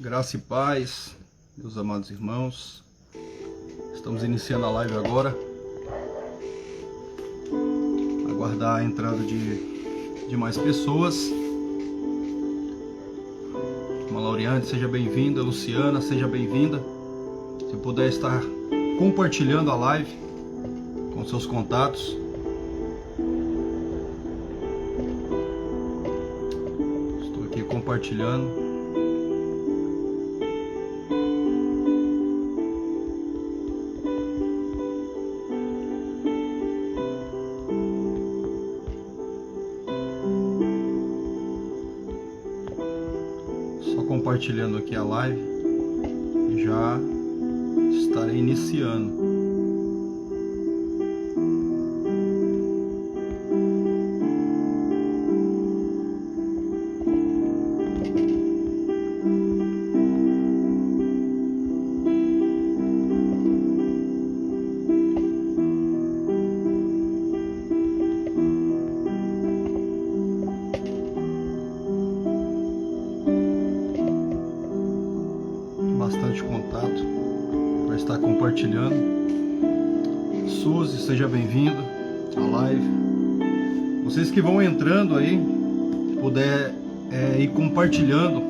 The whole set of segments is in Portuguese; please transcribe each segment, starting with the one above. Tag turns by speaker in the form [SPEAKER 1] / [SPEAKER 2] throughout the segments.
[SPEAKER 1] Graça e paz, meus amados irmãos. Estamos iniciando a live agora. Aguardar a entrada de mais pessoas. Irmã Lauriane, seja bem-vinda. Luciana, seja bem-vinda. Se puder estar compartilhando a live com seus contatos. Estou aqui compartilhando. Compartilhando aqui a live e já estarei iniciando. Bastante contato para estar compartilhando. Suzy, seja bem-vindo à live. Vocês que vão entrando aí, puder ir compartilhando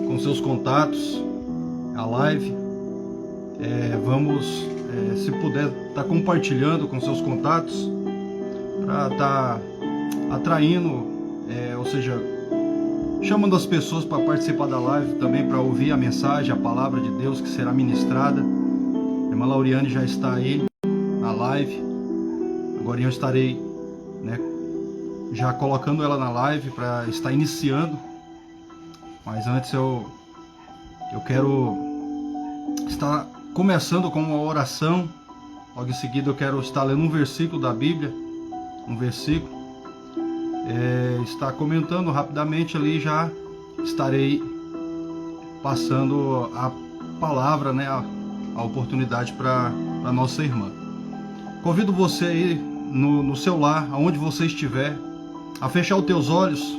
[SPEAKER 1] com seus contatos a live. Vamos, se puder, estar compartilhando com seus contatos para estar atraindo, ou seja, chamando as pessoas para participar da live também, para ouvir a mensagem, a palavra de Deus que será ministrada. A irmã Lauriane já está aí na live. Agora eu estarei, já colocando ela na live para estar iniciando. Mas antes eu quero estar começando com uma oração. Logo em seguida eu quero estar lendo um versículo da Bíblia. Um versículo. Está comentando rapidamente ali, já estarei passando a palavra, a oportunidade para a nossa irmã. Convido você aí no seu lar, aonde você estiver, a fechar os teus olhos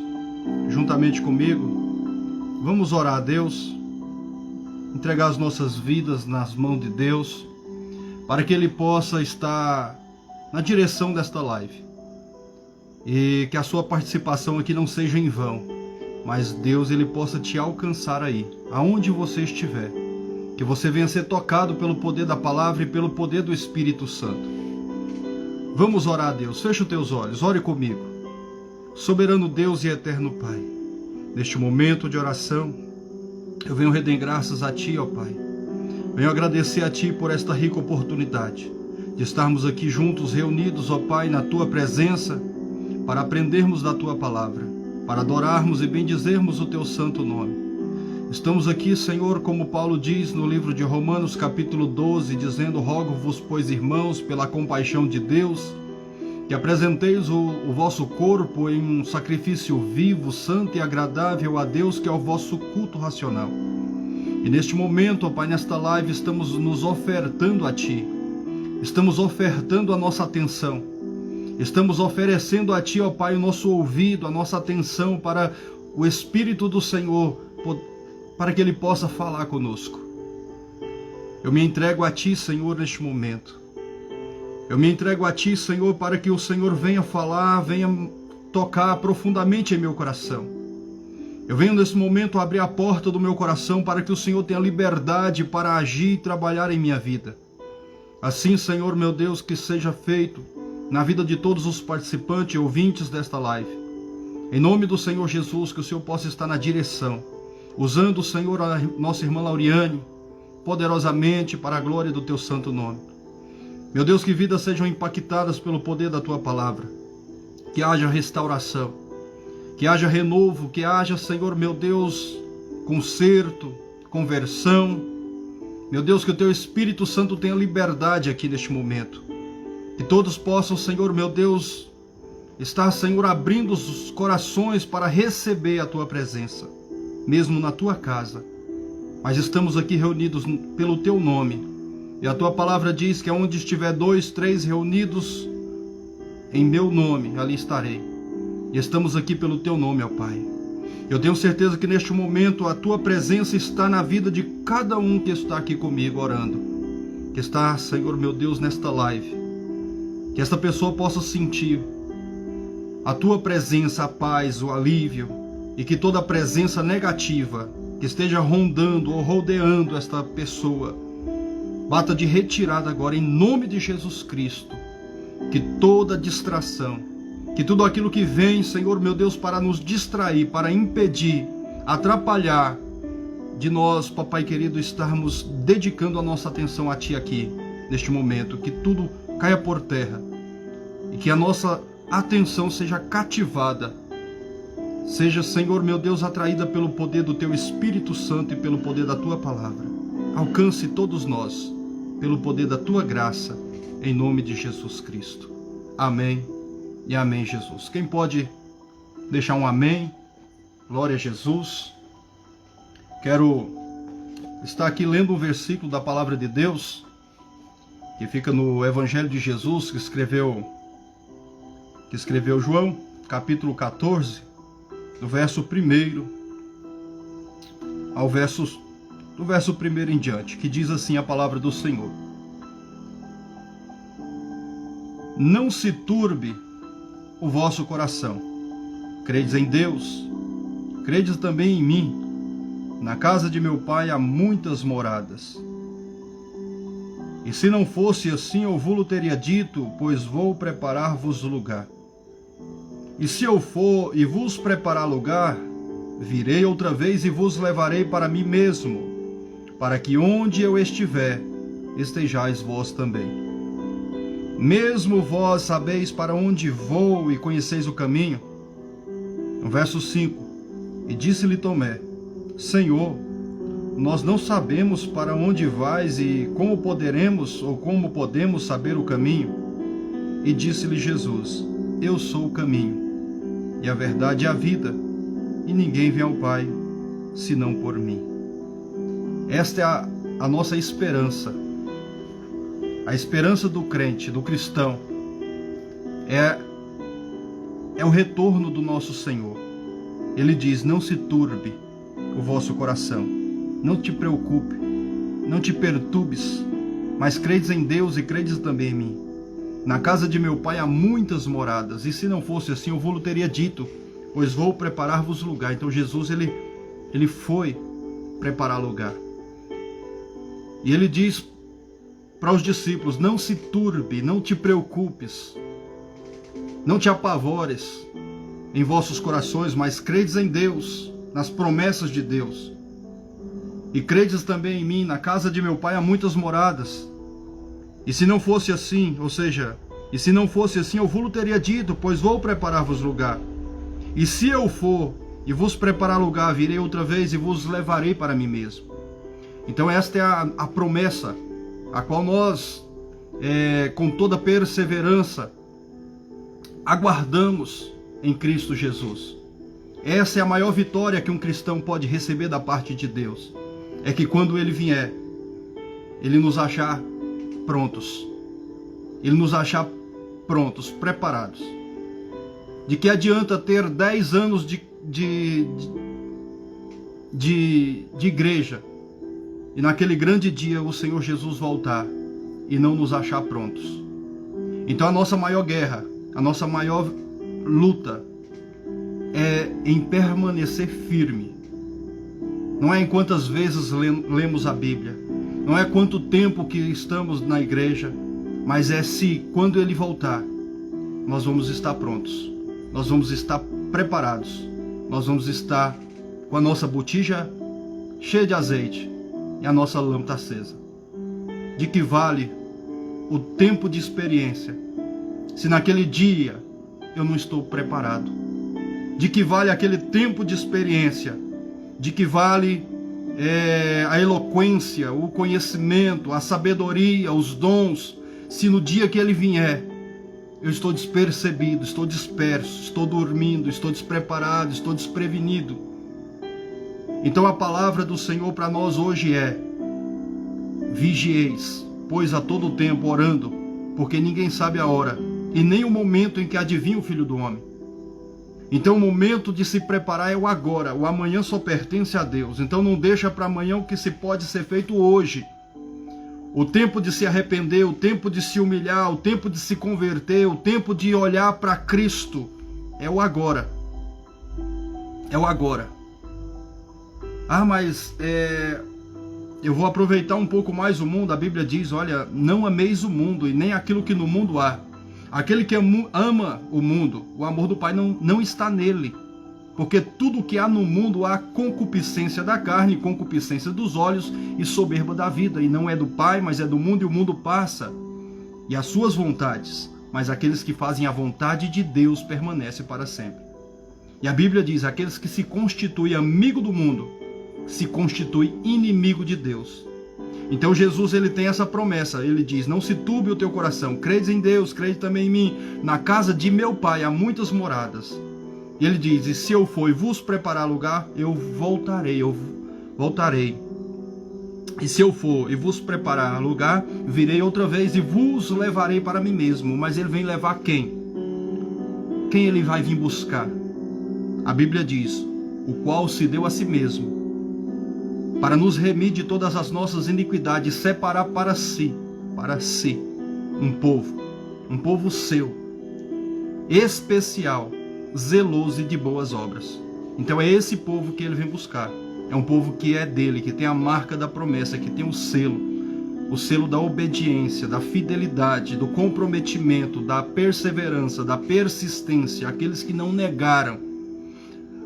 [SPEAKER 1] juntamente comigo. Vamos orar a Deus, entregar as nossas vidas nas mãos de Deus, para que Ele possa estar na direção desta live. E que a sua participação aqui não seja em vão, mas Deus Ele possa te alcançar aí, aonde você estiver. Que você venha ser tocado pelo poder da palavra e pelo poder do Espírito Santo. Vamos orar a Deus. Feche os teus olhos, ore comigo. Soberano Deus e eterno Pai, neste momento de oração, eu venho render graças a Ti, ó Pai. Venho agradecer a Ti por esta rica oportunidade de estarmos aqui juntos, reunidos, ó Pai, na Tua presença, para aprendermos da Tua palavra, para adorarmos e bendizermos o Teu santo nome. Estamos aqui, Senhor, como Paulo diz no livro de Romanos, capítulo 12, dizendo: rogo-vos, pois, irmãos, pela compaixão de Deus, que apresenteis o vosso corpo em um sacrifício vivo, santo e agradável a Deus, que é o vosso culto racional. E neste momento, ó Pai, nesta live, estamos nos ofertando a Ti, estamos ofertando a nossa atenção. Estamos oferecendo a Ti, ó Pai, o nosso ouvido, a nossa atenção para o Espírito do Senhor, para que Ele possa falar conosco. Eu me entrego a Ti, Senhor, neste momento. Eu me entrego a Ti, Senhor, para que o Senhor venha falar, venha tocar profundamente em meu coração. Eu venho nesse momento abrir a porta do meu coração para que o Senhor tenha liberdade para agir e trabalhar em minha vida. Assim, Senhor, meu Deus, que seja feito na vida de todos os participantes e ouvintes desta live. Em nome do Senhor Jesus, que o Senhor possa estar na direção, usando, Senhor, a nossa irmã Lauriane, poderosamente para a glória do Teu santo nome. Meu Deus, que vidas sejam impactadas pelo poder da Tua palavra, que haja restauração, que haja renovo, que haja, Senhor, meu Deus, conserto, conversão. Meu Deus, que o Teu Espírito Santo tenha liberdade aqui neste momento. Que todos possam, Senhor, meu Deus, estar, Senhor, abrindo os corações para receber a Tua presença, mesmo na Tua casa. Mas estamos aqui reunidos pelo Teu nome. E a Tua palavra diz que onde estiver 2, 3 reunidos em meu nome, ali estarei. E estamos aqui pelo Teu nome, ó Pai. Eu tenho certeza que neste momento a tua presença está na vida de cada um que está aqui comigo orando, que está, Senhor meu Deus, nesta live. Que esta pessoa possa sentir a tua presença, a paz, o alívio, e que toda presença negativa que esteja rondando ou rodeando esta pessoa bata de retirada agora em nome de Jesus Cristo. Que toda distração, que tudo aquilo que vem, Senhor meu Deus, para nos distrair, para impedir, atrapalhar de nós, papai querido, estarmos dedicando a nossa atenção a Ti aqui, neste momento, que tudo caia por terra e que a nossa atenção seja cativada, seja, Senhor meu Deus, atraída pelo poder do Teu Espírito Santo e pelo poder da Tua palavra. Alcance todos nós pelo poder da Tua graça, em nome de Jesus Cristo. Amém e amém, Jesus. Quem pode deixar um amém? Glória a Jesus. Quero estar aqui lendo um versículo da palavra de Deus, que fica no Evangelho de Jesus, que escreveu João, capítulo 14, do verso 1 ao verso 1 em diante, que diz assim a palavra do Senhor: Não se turbe o vosso coração. Credes em Deus, credes também em mim. Na casa de meu Pai há muitas moradas. E se não fosse assim, eu vou-lo teria dito, pois vou preparar-vos lugar. E se eu for e vos preparar lugar, virei outra vez e vos levarei para mim mesmo, para que onde eu estiver, estejais vós também. Mesmo vós sabeis para onde vou e conheceis o caminho. No verso 5, e disse-lhe Tomé: Senhor, nós não sabemos para onde vais e como podemos saber o caminho? E disse-lhe Jesus: Eu sou o caminho, e a verdade e a vida, e ninguém vem ao Pai, senão por mim. Esta é a nossa esperança. A esperança do crente, do cristão, é o retorno do nosso Senhor. Ele diz: não se turbe o vosso coração, não te preocupe, não te perturbes, mas credes em Deus e credes também em mim. Na casa de meu Pai há muitas moradas, e se não fosse assim, eu vou-lo teria dito, pois vou preparar-vos lugar. Então Jesus, ele foi preparar lugar. E ele diz para os discípulos: não se turbe, não te preocupes, não te apavores em vossos corações, mas credes em Deus, nas promessas de Deus. E credes também em mim. Na casa de meu Pai há muitas moradas. E se não fosse assim, ou seja, e se não fosse assim, eu vou-lo teria dito, pois vou preparar-vos lugar. E se eu for e vos preparar lugar, virei outra vez e vos levarei para mim mesmo. Então esta é a promessa, a qual nós, com toda perseverança, aguardamos em Cristo Jesus. Essa é a maior vitória que um cristão pode receber da parte de Deus. É que quando Ele vier, Ele nos achar prontos. Ele nos achar prontos, preparados. De que adianta ter 10 anos de igreja e naquele grande dia o Senhor Jesus voltar e não nos achar prontos? Então a nossa maior guerra, a nossa maior luta é em permanecer firme. Não é em quantas vezes lemos a Bíblia, não é quanto tempo que estamos na igreja, mas é se quando Ele voltar, nós vamos estar prontos, nós vamos estar preparados, nós vamos estar com a nossa botija cheia de azeite e a nossa lâmpada acesa. De que vale o tempo de experiência se naquele dia eu não estou preparado? De que vale aquele tempo de experiência? De que vale a eloquência, o conhecimento, a sabedoria, os dons, se no dia que Ele vier eu estou despercebido, estou disperso, estou dormindo, estou despreparado, estou desprevenido? Então a palavra do Senhor para nós hoje é: vigieis, pois a todo tempo orando, porque ninguém sabe a hora e nem o momento em que adivinha o Filho do Homem. Então o momento de se preparar é o agora. O amanhã só pertence a Deus. Então não deixa para amanhã o que se pode ser feito hoje. O tempo de se arrepender, o tempo de se humilhar, o tempo de se converter, o tempo de olhar para Cristo é o agora. É o agora. Mas eu vou aproveitar um pouco mais o mundo. A Bíblia diz, olha, não ameis o mundo e nem aquilo que no mundo há. Aquele que ama o mundo, o amor do Pai não está nele. Porque tudo que há no mundo há concupiscência da carne, concupiscência dos olhos e soberba da vida. E não é do Pai, mas é do mundo, e o mundo passa. E as suas vontades. Mas aqueles que fazem a vontade de Deus permanecem para sempre. E a Bíblia diz, aqueles que se constituem amigo do mundo, se constituem inimigo de Deus. Então Jesus, ele tem essa promessa, ele diz, não se turbe o teu coração, credes em Deus, crede também em mim, na casa de meu Pai há muitas moradas. E ele diz, e se eu for e vos preparar lugar, eu voltarei. E se eu for e vos preparar lugar, virei outra vez e vos levarei para mim mesmo. Mas ele vem levar quem? Quem ele vai vir buscar? A Bíblia diz, o qual se deu a si mesmo, para nos remir de todas as nossas iniquidades, separar para si, um povo seu, especial, zeloso e de boas obras. Então é esse povo que ele vem buscar. É um povo que é dele, que tem a marca da promessa, que tem o selo da obediência, da fidelidade, do comprometimento, da perseverança, da persistência, aqueles que não negaram,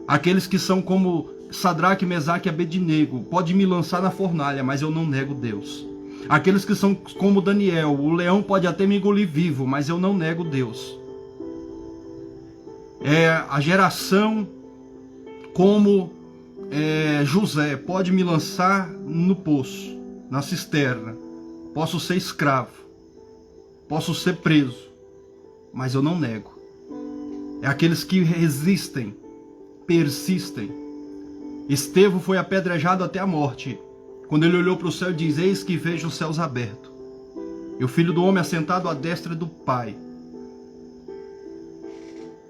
[SPEAKER 1] aqueles que são como Sadraque, Mesaque e Abednego, pode me lançar na fornalha, mas eu não nego Deus. Aqueles que são como Daniel, o leão pode até me engolir vivo, mas eu não nego Deus. A geração como José, pode me lançar no poço, na cisterna, posso ser escravo, posso ser preso, mas eu não nego. É aqueles que resistem, persistem. Estevão foi apedrejado até a morte. Quando ele olhou para o céu e diz, eis que vejo os céus abertos, e o Filho do Homem assentado à destra do Pai.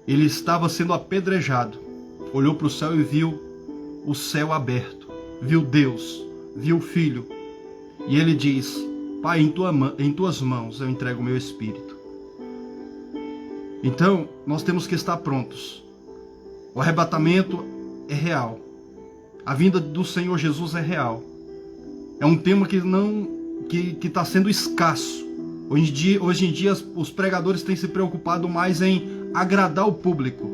[SPEAKER 1] Ele estava sendo apedrejado, olhou para o céu e viu o céu aberto, viu Deus, viu o Filho, e ele diz, Pai, em tuas mãos eu entrego o meu espírito. Então, nós temos que estar prontos. O arrebatamento é real. A vinda do Senhor Jesus é real. É um tema que está sendo escasso. Hoje em dia os pregadores têm se preocupado mais em agradar o público,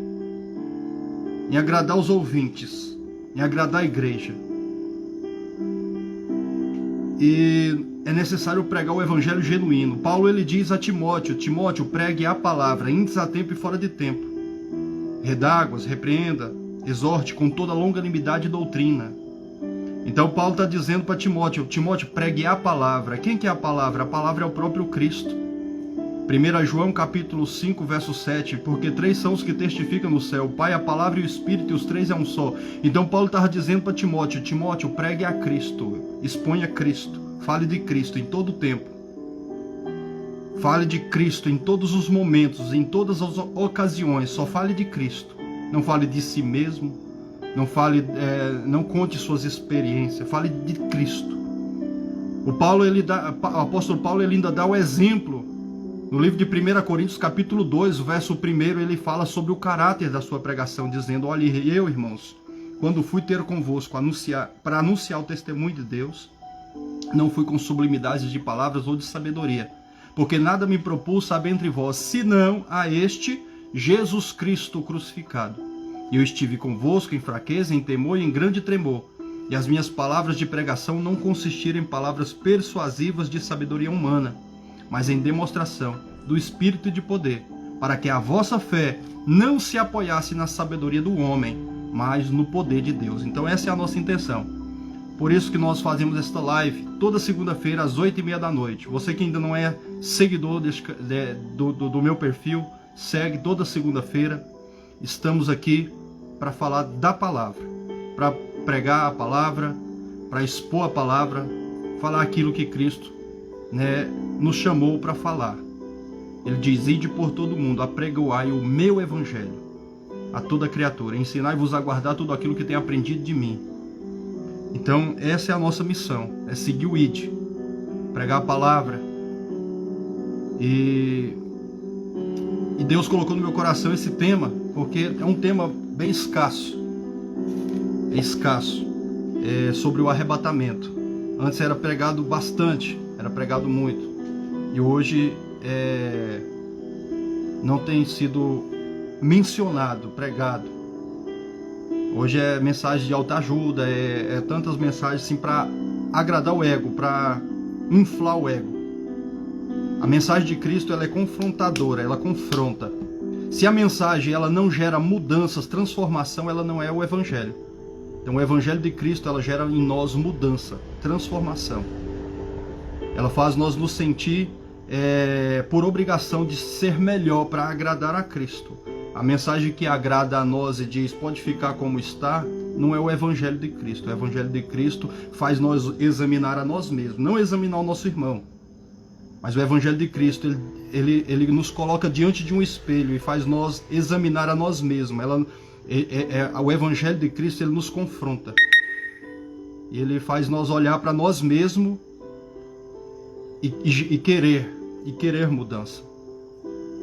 [SPEAKER 1] em agradar os ouvintes, em agradar a igreja. E é necessário pregar o evangelho genuíno. Paulo, ele diz a Timóteo, pregue a palavra, índice a tempo e fora de tempo. Redáguas, repreenda, exorte com toda longanimidade e doutrina. Então Paulo está dizendo para Timóteo, pregue a palavra. Quem que é a palavra? A palavra é o próprio Cristo. 1 João capítulo 5, verso 7, porque 3 são os que testificam no céu, o Pai, a palavra e o Espírito, e os 3 é um só. Então Paulo estava dizendo para Timóteo, pregue a Cristo, exponha Cristo, fale de Cristo em todo o tempo. Fale de Cristo em todos os momentos, em todas as ocasiões, só fale de Cristo. Não fale de si mesmo, não conte suas experiências, fale de Cristo. O apóstolo Paulo, ele ainda dá o exemplo. No livro de 1 Coríntios, capítulo 2, o verso 1, ele fala sobre o caráter da sua pregação, dizendo, olha, eu, irmãos, quando fui ter convosco para anunciar o testemunho de Deus, não fui com sublimidades de palavras ou de sabedoria, porque nada me propus saber entre vós, senão a este Jesus Cristo crucificado. E eu estive convosco em fraqueza, em temor e em grande tremor, e as minhas palavras de pregação não consistiram em palavras persuasivas de sabedoria humana, mas em demonstração do Espírito e de poder, para que a vossa fé não se apoiasse na sabedoria do homem, mas no poder de Deus. Então essa é a nossa intenção. Por isso que nós fazemos esta live toda segunda-feira às 8h30 da noite. Você que ainda não é seguidor do meu perfil, segue toda segunda-feira. Estamos aqui para falar da palavra, para pregar a palavra, para expor a palavra, falar aquilo que Cristo nos chamou para falar. Ele diz, ide por todo mundo, apregoai o meu evangelho. a toda criatura. Ensinai-vos a guardar tudo aquilo que tem aprendido de mim. Então, essa é a nossa missão, é seguir o ID, pregar a palavra. E Deus colocou no meu coração esse tema, porque é um tema bem escasso. É escasso. É sobre o arrebatamento. Antes era pregado bastante, era pregado muito. E hoje não tem sido mencionado, pregado. Hoje é mensagem de autoajuda, é tantas mensagens assim para agradar o ego, para inflar o ego. A mensagem de Cristo, ela é confrontadora, ela confronta. Se a mensagem ela não gera mudanças, transformação, ela não é o Evangelho. Então o Evangelho de Cristo, ela gera em nós mudança, transformação. Ela faz nós nos sentir por obrigação de ser melhor para agradar a Cristo. A mensagem que agrada a nós e diz, pode ficar como está, não é o Evangelho de Cristo. O Evangelho de Cristo faz nós examinar a nós mesmos, não examinar o nosso irmão. Mas o Evangelho de Cristo, ele nos coloca diante de um espelho e faz nós examinar a nós mesmos. O Evangelho de Cristo, ele nos confronta. E ele faz nós olhar para nós mesmos e querer mudança.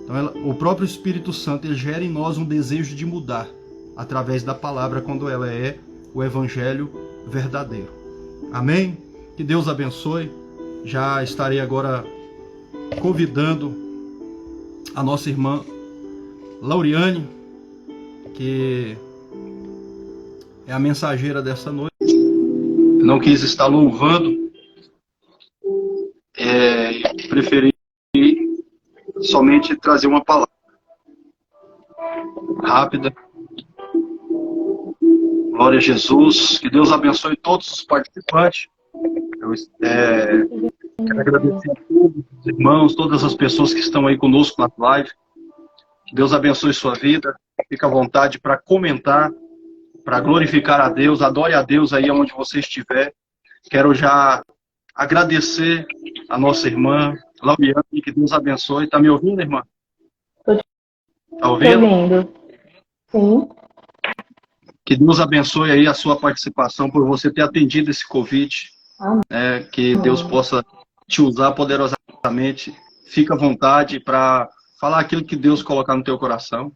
[SPEAKER 1] Então, o próprio Espírito Santo, ele gera em nós um desejo de mudar através da palavra, quando ela é o Evangelho verdadeiro. Amém? Que Deus abençoe. Já estarei agora convidando a nossa irmã Lauriane, que é a mensageira dessa noite. Não quis estar louvando, preferi somente trazer uma palavra rápida. Glória a Jesus. Que Deus abençoe todos os participantes. Eu quero agradecer a todos os irmãos, todas as pessoas que estão aí conosco na live. Que Deus abençoe sua vida. Fique à vontade para comentar, para glorificar a Deus. Adore a Deus aí onde você estiver. Quero já agradecer a nossa irmã Lauriane, que Deus abençoe. Está me ouvindo, irmã? Está ouvindo?
[SPEAKER 2] ouvindo. Sim.
[SPEAKER 1] Que Deus abençoe aí a sua participação, por você ter atendido esse convite. Que Deus possa te usar poderosamente. Fica à vontade para falar aquilo que Deus colocar no teu coração.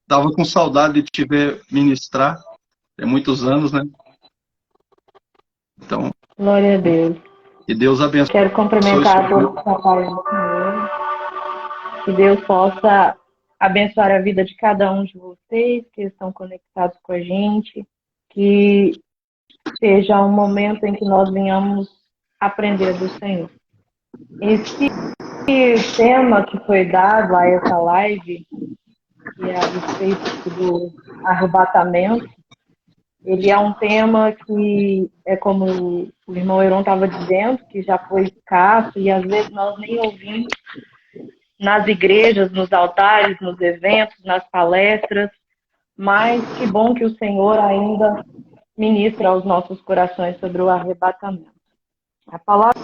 [SPEAKER 1] Tava com saudade de te ver ministrar. Tem muitos anos, né? Então,
[SPEAKER 2] Glória a Deus.
[SPEAKER 1] que Deus abençoe.
[SPEAKER 2] Quero cumprimentar todos os rapazes do Senhor. Que Deus possa abençoar a vida de cada um de vocês que estão conectados com a gente. Que seja um momento em que nós venhamos aprender do Senhor. Esse tema que foi dado a essa live, que é a respeito do arrebatamento, ele é um tema que é como o irmão Heron estava dizendo, que já foi escasso e às vezes nós nem ouvimos nas igrejas, nos altares, nos eventos, nas palestras, mas que bom que o Senhor ainda ministra aos nossos corações sobre o arrebatamento. A palavra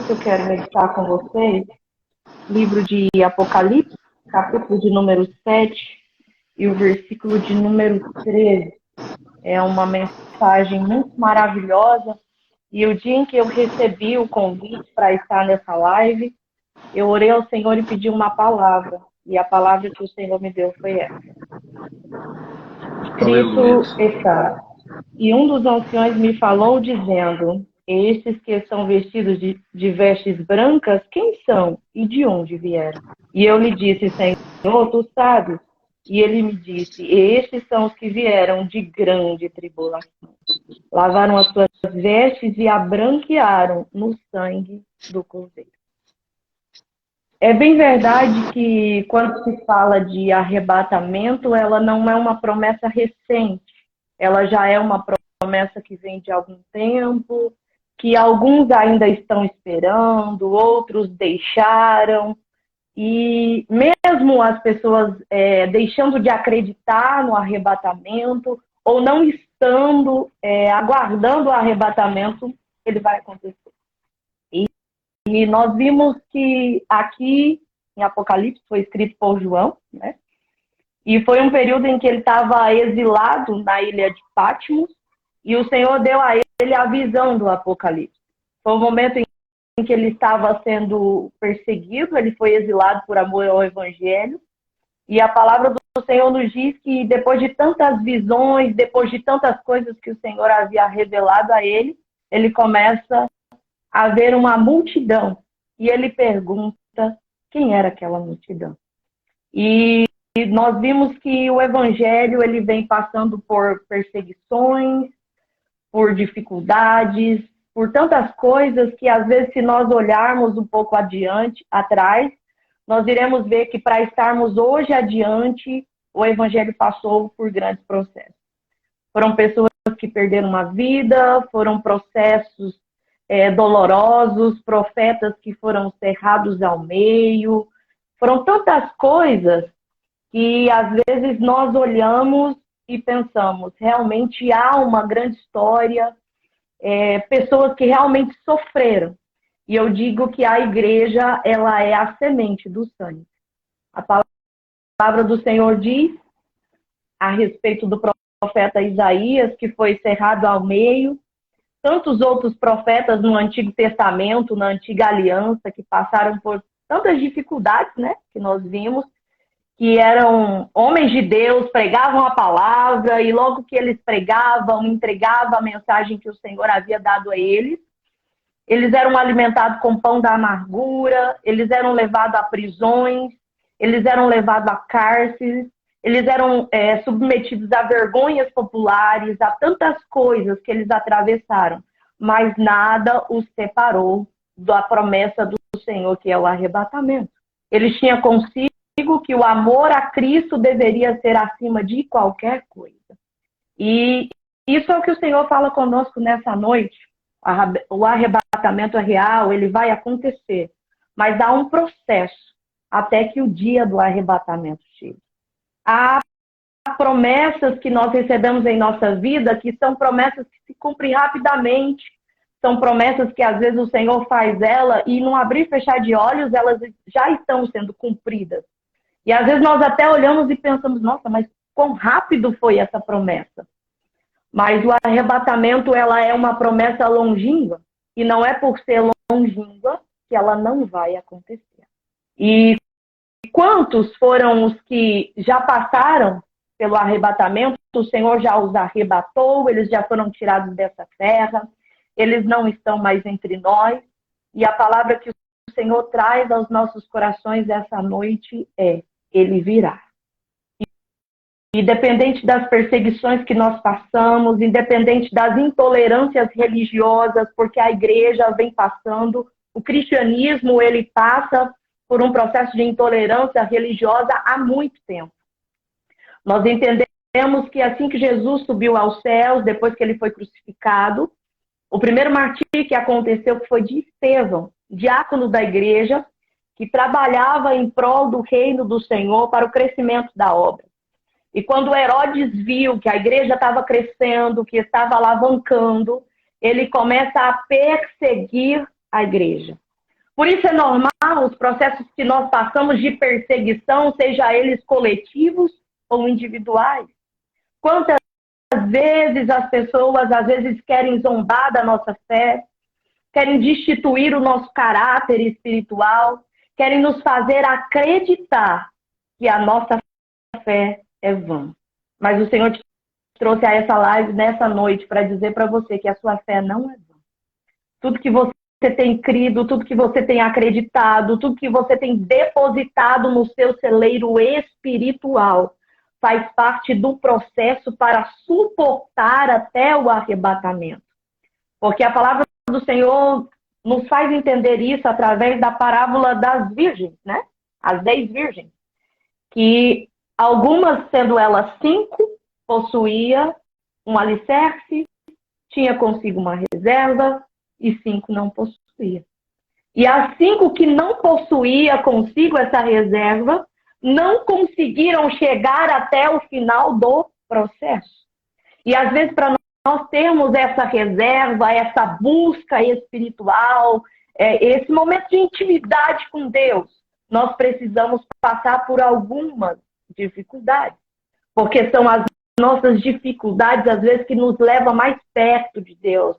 [SPEAKER 2] que eu quero meditar com vocês, livro de Apocalipse, capítulo de número 7 e o versículo de número 13. É uma mensagem muito maravilhosa. E o dia em que eu recebi o convite para estar nessa live, eu orei ao Senhor e pedi uma palavra. E a palavra que o Senhor me deu foi essa. Escrito está. E um dos anciões me falou dizendo, estes que são vestidos de vestes brancas, quem são e de onde vieram? E eu lhe disse, Senhor, tu sabes. E ele me disse, estes são os que vieram de grande tribulação. Lavaram as suas vestes e a branquearam no sangue do Cordeiro. É bem verdade que quando se fala de arrebatamento, ela não é uma promessa recente. Ela já é uma promessa que vem de algum tempo, que alguns ainda estão esperando, outros deixaram. E mesmo as pessoas deixando de acreditar no arrebatamento ou não estando aguardando o arrebatamento, ele vai acontecer. E nós vimos que aqui em Apocalipse foi escrito por João, né? E foi um período em que ele estava exilado na ilha de Patmos, e o Senhor deu a ele a visão do Apocalipse. Foi um momento em que ele estava sendo perseguido, ele foi exilado por amor ao Evangelho, e a palavra do Senhor nos diz que depois de tantas visões, depois de tantas coisas que o Senhor havia revelado a ele, ele começa a ver uma multidão. E ele pergunta quem era aquela multidão. E nós vimos que o Evangelho ele vem passando por perseguições, por dificuldades, por tantas coisas que às vezes se nós olharmos um pouco atrás, nós iremos ver que para estarmos hoje adiante, o Evangelho passou por grandes processos. Foram pessoas que perderam uma vida, foram processos dolorosos, profetas que foram cerrados ao meio, foram tantas coisas que às vezes nós olhamos e pensamos, realmente há uma grande história, pessoas que realmente sofreram. E eu digo que a igreja, ela é a semente do sangue. A palavra do Senhor diz a respeito do profeta Isaías, que foi cerrado ao meio, tantos outros profetas no Antigo Testamento, na Antiga Aliança, que passaram por tantas dificuldades, né, que nós vimos, que eram homens de Deus, pregavam a palavra, e logo que eles pregavam, entregavam a mensagem que o Senhor havia dado a eles, eles eram alimentados com pão da amargura, eles eram levados a prisões, eles eram levados a cárceres, eles eram submetidos a vergonhas populares, a tantas coisas que eles atravessaram, mas nada os separou da promessa do Senhor, que é o arrebatamento. Eles tinham consigo que o amor a Cristo deveria ser acima de qualquer coisa. E isso é o que o Senhor fala conosco nessa noite. O arrebatamento é real, ele vai acontecer, mas há um processo até que o dia do arrebatamento chegue. Há promessas que nós recebemos em nossa vida que são promessas que se cumprem rapidamente, são promessas que às vezes o Senhor faz ela e num abrir e fechar de olhos elas já estão sendo cumpridas. E às vezes nós até olhamos e pensamos, nossa, mas quão rápido foi essa promessa? Mas o arrebatamento, ela é uma promessa longínqua, e não é por ser longínqua que ela não vai acontecer. E quantos foram os que já passaram pelo arrebatamento? O Senhor já os arrebatou, eles já foram tirados dessa terra, eles não estão mais entre nós, e a palavra que o Senhor traz aos nossos corações essa noite é: Ele virá. Independente das perseguições que nós passamos, independente das intolerâncias religiosas, porque a igreja vem passando, o cristianismo ele passa por um processo de intolerância religiosa há muito tempo. Nós entendemos que assim que Jesus subiu aos céus, depois que ele foi crucificado, o primeiro martírio que aconteceu foi de Estevão, diácono da igreja, que trabalhava em prol do reino do Senhor para o crescimento da obra. E quando Herodes viu que a igreja estava crescendo, que estava alavancando, ele começa a perseguir a igreja. Por isso é normal os processos que nós passamos de perseguição, seja eles coletivos ou individuais. Quantas vezes as pessoas, às vezes, querem zombar da nossa fé, querem destituir o nosso caráter espiritual, querem nos fazer acreditar que a nossa fé é vã. Mas o Senhor te trouxe a essa live nessa noite para dizer para você que a sua fé não é vã. Tudo que você tem crido, tudo que você tem acreditado, tudo que você tem depositado no seu celeiro espiritual faz parte do processo para suportar até o arrebatamento. Porque a palavra do Senhor nos faz entender isso através da parábola das virgens, né? As 10 virgens. Que algumas, sendo elas 5, possuía um alicerce, tinha consigo uma reserva, e 5 não possuía. E as 5 que não possuía consigo essa reserva, não conseguiram chegar até o final do processo. E às vezes, para nós termos essa reserva, essa busca espiritual, esse momento de intimidade com Deus, nós precisamos passar por algumas dificuldades. Porque são as nossas dificuldades, às vezes, que nos levam mais perto de Deus,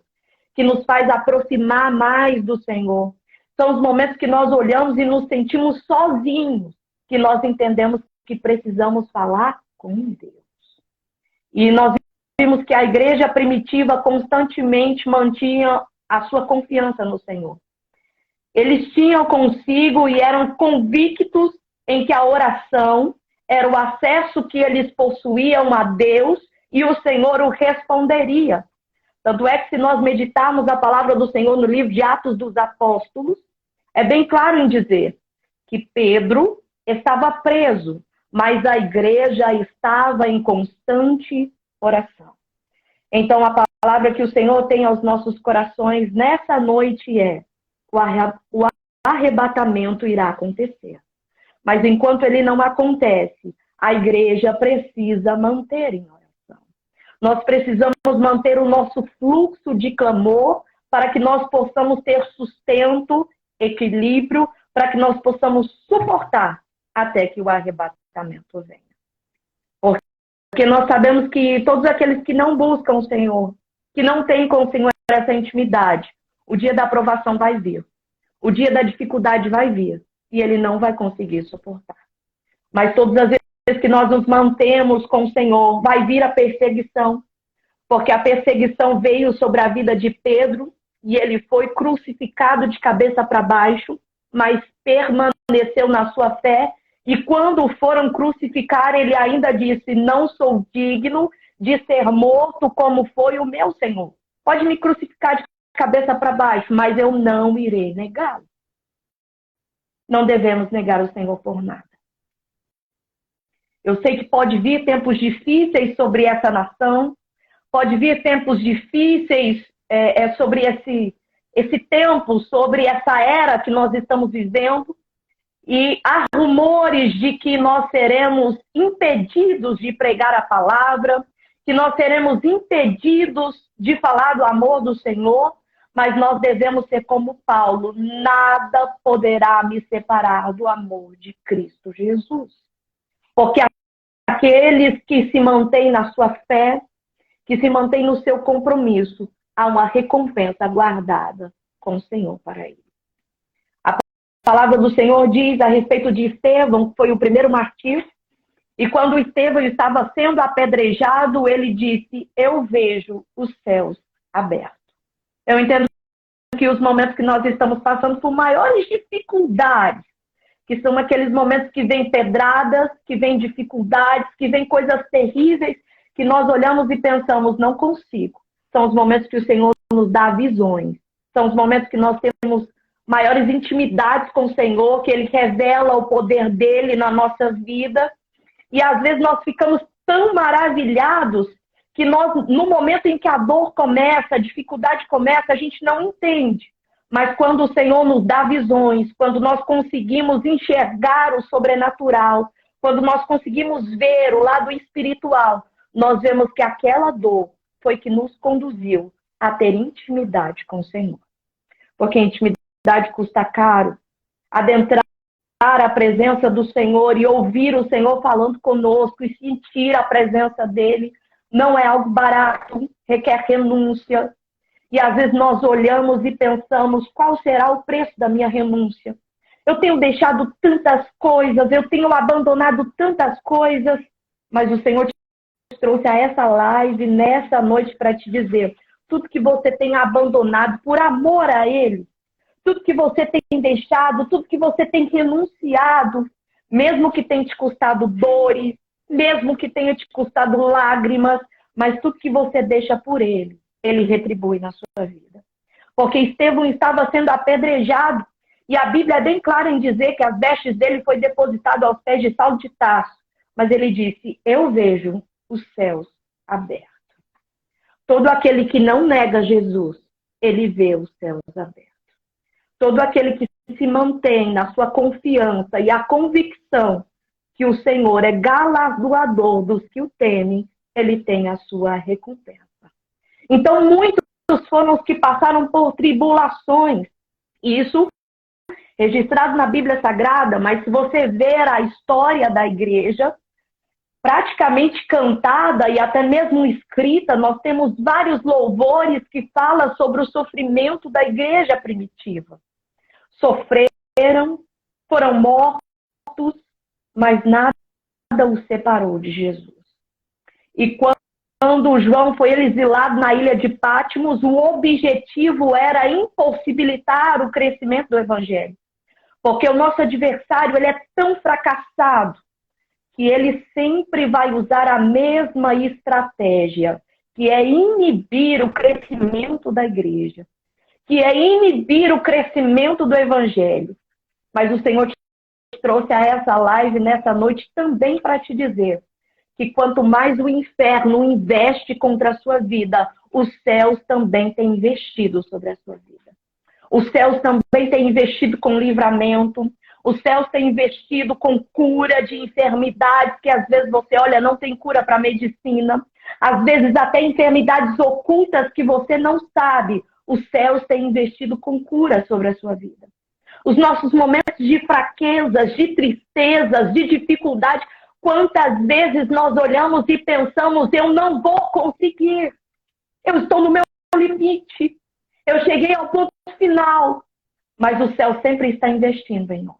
[SPEAKER 2] que nos faz aproximar mais do Senhor. São os momentos que nós olhamos e nos sentimos sozinhos, que nós entendemos que precisamos falar com Deus. E nós vimos que a igreja primitiva constantemente mantinha a sua confiança no Senhor. Eles tinham consigo e eram convictos em que a oração era o acesso que eles possuíam a Deus e o Senhor o responderia. Tanto é que se nós meditarmos a palavra do Senhor no livro de Atos dos Apóstolos, é bem claro em dizer que Pedro estava preso, mas a igreja estava em constante oração. Então, a palavra que o Senhor tem aos nossos corações nessa noite é: o arrebatamento irá acontecer. Mas enquanto ele não acontece, a igreja precisa manter em oração. Nós precisamos manter o nosso fluxo de clamor para que nós possamos ter sustento, equilíbrio, para que nós possamos suportar até que o arrebatamento venha. Porque nós sabemos que todos aqueles que não buscam o Senhor, que não têm com o Senhor essa intimidade, o dia da aprovação vai vir. O dia da dificuldade vai vir. E ele não vai conseguir suportar. Mas todas as vezes que nós nos mantemos com o Senhor, vai vir a perseguição. Porque a perseguição veio sobre a vida de Pedro e ele foi crucificado de cabeça para baixo, mas permaneceu na sua fé. E quando o foram crucificar, ele ainda disse: não sou digno de ser morto como foi o meu Senhor. Pode me crucificar de cabeça para baixo, mas eu não irei negá-lo. Não devemos negar o Senhor por nada. Eu sei que pode vir tempos difíceis sobre essa nação, pode vir tempos difíceis sobre esse tempo, sobre essa era que nós estamos vivendo, e há rumores de que nós seremos impedidos de pregar a palavra, que nós seremos impedidos de falar do amor do Senhor, mas nós devemos ser como Paulo: nada poderá me separar do amor de Cristo Jesus. Porque aqueles que se mantêm na sua fé, que se mantêm no seu compromisso, há uma recompensa guardada com o Senhor para ele. A palavra do Senhor diz a respeito de Estevão, que foi o primeiro mártir, e quando Estevão estava sendo apedrejado, ele disse: eu vejo os céus abertos. Eu entendo que os momentos que nós estamos passando por maiores dificuldades, que são aqueles momentos que vêm pedradas, que vêm dificuldades, que vêm coisas terríveis, que nós olhamos e pensamos: não consigo. São os momentos que o Senhor nos dá visões. São os momentos que nós temos maiores intimidades com o Senhor, que Ele revela o poder dEle na nossa vida. E às vezes nós ficamos tão maravilhados que nós, no momento em que a dor começa, a dificuldade começa, a gente não entende. Mas quando o Senhor nos dá visões, quando nós conseguimos enxergar o sobrenatural, quando nós conseguimos ver o lado espiritual, nós vemos que aquela dor foi que nos conduziu a ter intimidade com o Senhor. Porque intimidade custa caro. Adentrar a presença do Senhor e ouvir o Senhor falando conosco e sentir a presença dEle não é algo barato, requer renúncia. E às vezes nós olhamos e pensamos: qual será o preço da minha renúncia? Eu tenho deixado tantas coisas, eu tenho abandonado tantas coisas, mas o Senhor te trouxe a essa live, nessa noite, para te dizer: tudo que você tem abandonado por amor a Ele, tudo que você tem deixado, tudo que você tem renunciado, mesmo que tenha te custado dores, mesmo que tenha te custado lágrimas, mas tudo que você deixa por Ele, Ele retribui na sua vida. Porque Estevão estava sendo apedrejado, e a Bíblia é bem clara em dizer que as vestes dele foi depositado aos pés de Saulo de Tarso. Mas ele disse: eu vejo os céus abertos. Todo aquele que não nega Jesus, ele vê os céus abertos. Todo aquele que se mantém na sua confiança e a convicção que o Senhor é galardoador dos que o temem, ele tem a sua recompensa. Então, muitos foram os que passaram por tribulações. Isso registrado na Bíblia Sagrada, mas se você ver a história da igreja, praticamente cantada e até mesmo escrita. Nós temos vários louvores que falam sobre o sofrimento da igreja primitiva. Sofreram, foram mortos, mas nada os separou de Jesus. E quando João foi exilado na ilha de Patmos, o objetivo era impossibilitar o crescimento do evangelho. Porque o nosso adversário, ele é tão fracassado que ele sempre vai usar a mesma estratégia, que é inibir o crescimento da igreja, que é inibir o crescimento do evangelho. Mas o Senhor te trouxe a essa live nessa noite também para te dizer que quanto mais o inferno investe contra a sua vida, os céus também têm investido sobre a sua vida. Os céus também têm investido com livramento. Os céus têm investido com cura de enfermidades que às vezes você olha, não tem cura para medicina. Às vezes até enfermidades ocultas que você não sabe. Os céus têm investido com cura sobre a sua vida. Os nossos momentos de fraquezas, de tristezas, de dificuldade, quantas vezes nós olhamos e pensamos, eu não vou conseguir. Eu estou no meu limite. Eu cheguei ao ponto final. Mas o céu sempre está investindo em nós.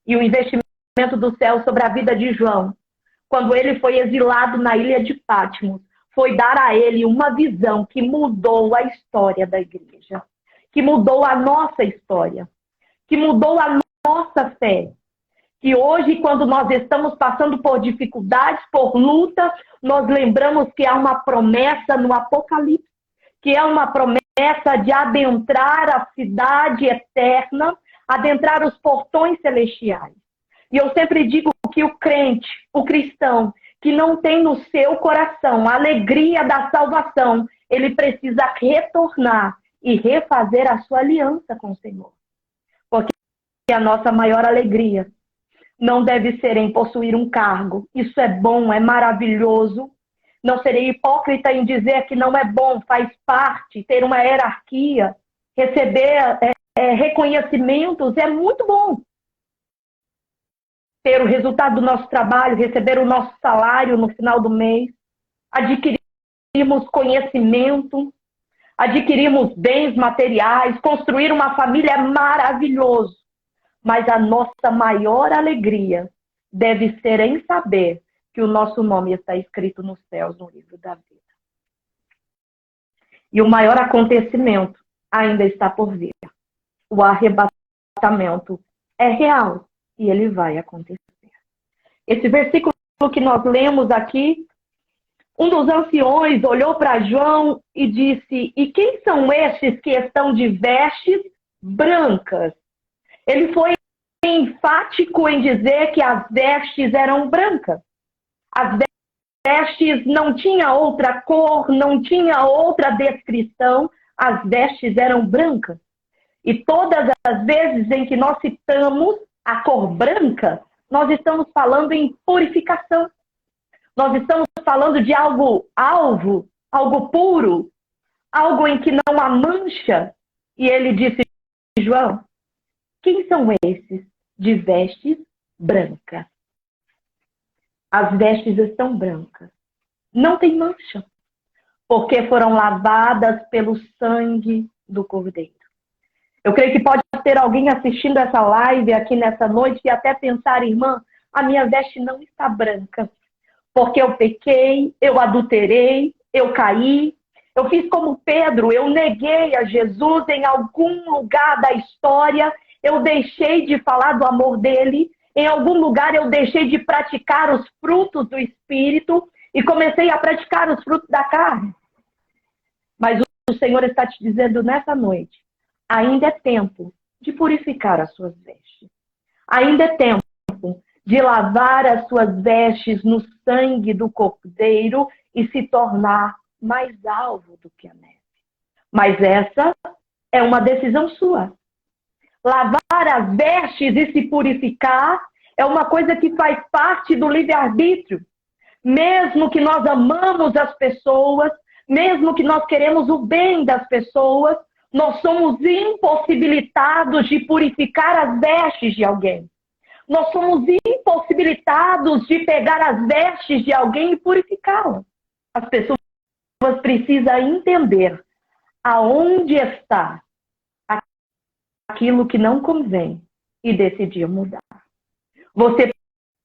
[SPEAKER 2] E o investimento do céu sobre a vida de João, quando ele foi exilado na ilha de Patmos, foi dar a ele uma visão que mudou a história da igreja, que mudou a nossa história, que mudou a nossa fé. Que hoje, quando nós estamos passando por dificuldades, por lutas, nós lembramos que há uma promessa no Apocalipse, que é uma promessa de adentrar a cidade eterna, adentrar os portões celestiais. E eu sempre digo que o crente, o cristão, que não tem no seu coração a alegria da salvação, ele precisa retornar e refazer a sua aliança com o Senhor. Porque a nossa maior alegria não deve ser em possuir um cargo. Isso é bom, é maravilhoso. Não serei hipócrita em dizer que não é bom, faz parte, ter uma hierarquia, receber reconhecimentos, é muito bom. Ter o resultado do nosso trabalho, receber o nosso salário no final do mês, adquirirmos conhecimento, adquirirmos bens materiais, construir uma família é maravilhoso. Mas a nossa maior alegria deve ser em saber que o nosso nome está escrito nos céus, no livro da vida. E o maior acontecimento ainda está por vir. O arrebatamento é real e ele vai acontecer. Esse versículo que nós lemos aqui, um dos anciões olhou para João e disse: e quem são estes que estão de vestes brancas? Ele foi enfático em dizer que as vestes eram brancas. As vestes não tinha outra cor, não tinha outra descrição, as vestes eram brancas. E todas as vezes em que nós citamos a cor branca, nós estamos falando em purificação. Nós estamos falando de algo alvo, algo puro, algo em que não há mancha. E ele disse: João, quem são esses de vestes brancas? As vestes estão brancas. Não tem mancha. Porque foram lavadas pelo sangue do Cordeiro. Eu creio que pode ter alguém assistindo essa live aqui nessa noite e até pensar: irmã, a minha veste não está branca. Porque eu pequei, eu adulterei, eu caí. Eu fiz como Pedro, eu neguei a Jesus em algum lugar da história. Eu deixei de falar do amor dele. Em algum lugar eu deixei de praticar os frutos do Espírito e comecei a praticar os frutos da carne. Mas o Senhor está te dizendo nessa noite: ainda é tempo de purificar as suas vestes. Ainda é tempo de lavar as suas vestes no sangue do Cordeiro e se tornar mais alvo do que a neve. Mas essa é uma decisão sua. Lavar as vestes e se purificar é uma coisa que faz parte do livre-arbítrio. Mesmo que nós amamos as pessoas, mesmo que nós queremos o bem das pessoas, nós somos impossibilitados de purificar as vestes de alguém. nós somos impossibilitados de pegar as vestes de alguém e purificá-las. As pessoas precisam entender aonde está aquilo que não convém e decidir mudar. Você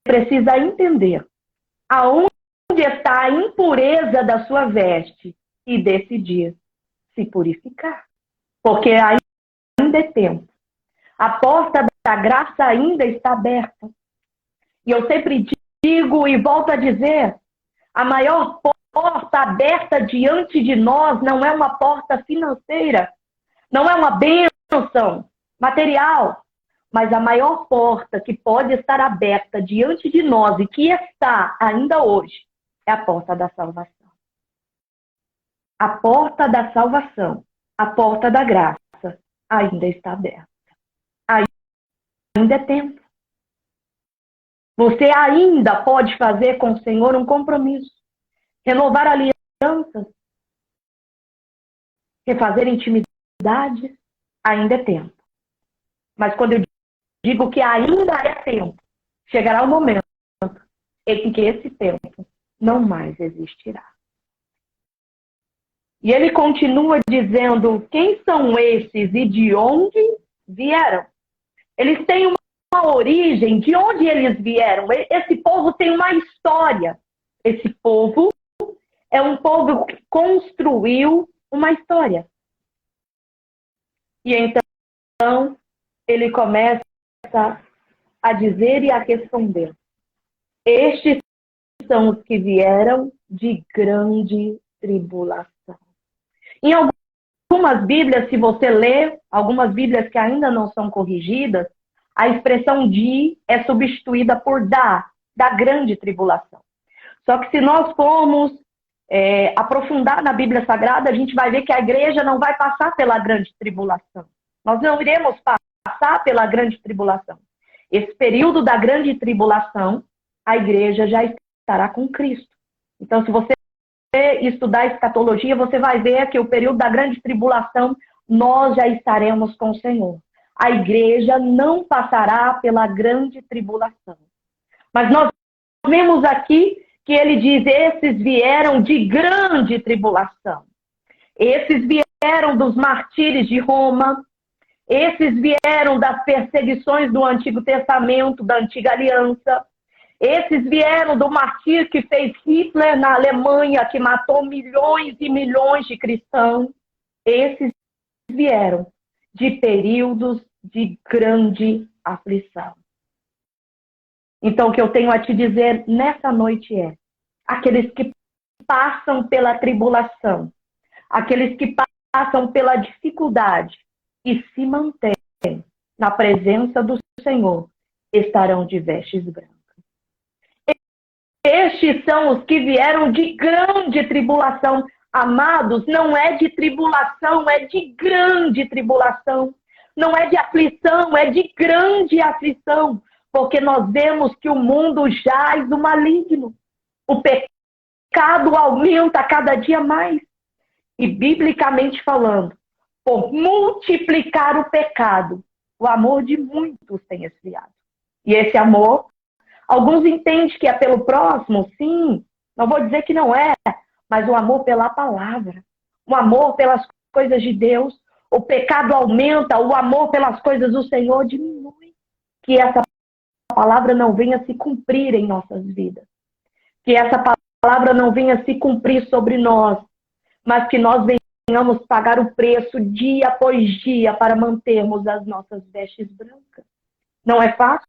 [SPEAKER 2] precisa entender aonde está a impureza da sua veste e decidir se purificar. Porque ainda é tempo. A porta da graça ainda está aberta. E eu sempre digo e volto a dizer, a maior porta aberta diante de nós não é uma porta financeira, não é uma bênção material, mas a maior porta que pode estar aberta diante de nós e que está ainda hoje é a porta da salvação. A porta da salvação, a porta da graça ainda está aberta. Ainda é tempo. Você ainda pode fazer com o Senhor um compromisso, renovar alianças, refazer intimidades, ainda é tempo. Mas quando eu digo que ainda é tempo, chegará o momento em que esse tempo não mais existirá. E ele continua dizendo, quem são esses e de onde vieram? Eles têm uma origem, de onde eles vieram. Esse povo tem uma história. Esse povo é um povo que construiu uma história. E então, ele começa a dizer e a responder. Estes são os que vieram de grande tribulação. Em algumas Bíblias, se você ler, algumas Bíblias que ainda não são corrigidas, a expressão de é substituída por da grande tribulação. Só que se nós formos aprofundar na Bíblia Sagrada, a gente vai ver que a igreja não vai passar pela grande tribulação. Nós não iremos passar pela grande tribulação. Esse período da grande tribulação, a igreja já estará com Cristo. Então, se você estudar escatologia, você vai ver que o período da grande tribulação, nós já estaremos com o Senhor. A igreja não passará pela grande tribulação. Mas nós vemos aqui que ele diz, esses vieram de grande tribulação. Esses vieram dos martírios de Roma. Esses vieram das perseguições do Antigo Testamento, da Antiga Aliança. Esses vieram do martírio que fez Hitler na Alemanha, que matou milhões e milhões de cristãos. Esses vieram de períodos de grande aflição. Então, o que eu tenho a te dizer nessa noite é, aqueles que passam pela tribulação, aqueles que passam pela dificuldade e se mantêm na presença do Senhor, estarão de vestes brancas. Estes são os que vieram de grande tribulação. Amados, não é de tribulação, é de grande tribulação. Não é de aflição, é de grande aflição. Porque nós vemos que o mundo jaz do maligno. O pecado aumenta cada dia mais. E, biblicamente falando, por multiplicar o pecado, o amor de muitos tem esfriado. E esse amor, alguns entendem que é pelo próximo, sim. Não vou dizer que não é, mas o amor pela palavra. O amor pelas coisas de Deus. O pecado aumenta, o amor pelas coisas do Senhor diminui. Que essa palavra não venha se cumprir em nossas vidas. Que essa palavra não venha se cumprir sobre nós, mas que nós venhamos pagar o preço dia após dia para mantermos as nossas vestes brancas. Não é fácil?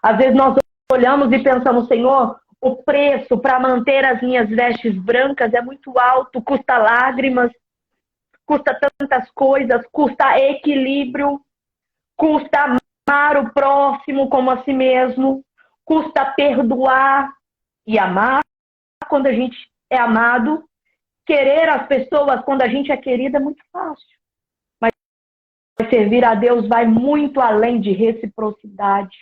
[SPEAKER 2] Às vezes nós olhamos e pensamos, Senhor, o preço para manter as minhas vestes brancas é muito alto, custa lágrimas, custa tantas coisas, custa equilíbrio, custa amar o próximo como a si mesmo, custa perdoar e amar quando a gente é amado. Querer as pessoas quando a gente é querida é muito fácil. Mas servir a Deus vai muito além de reciprocidade.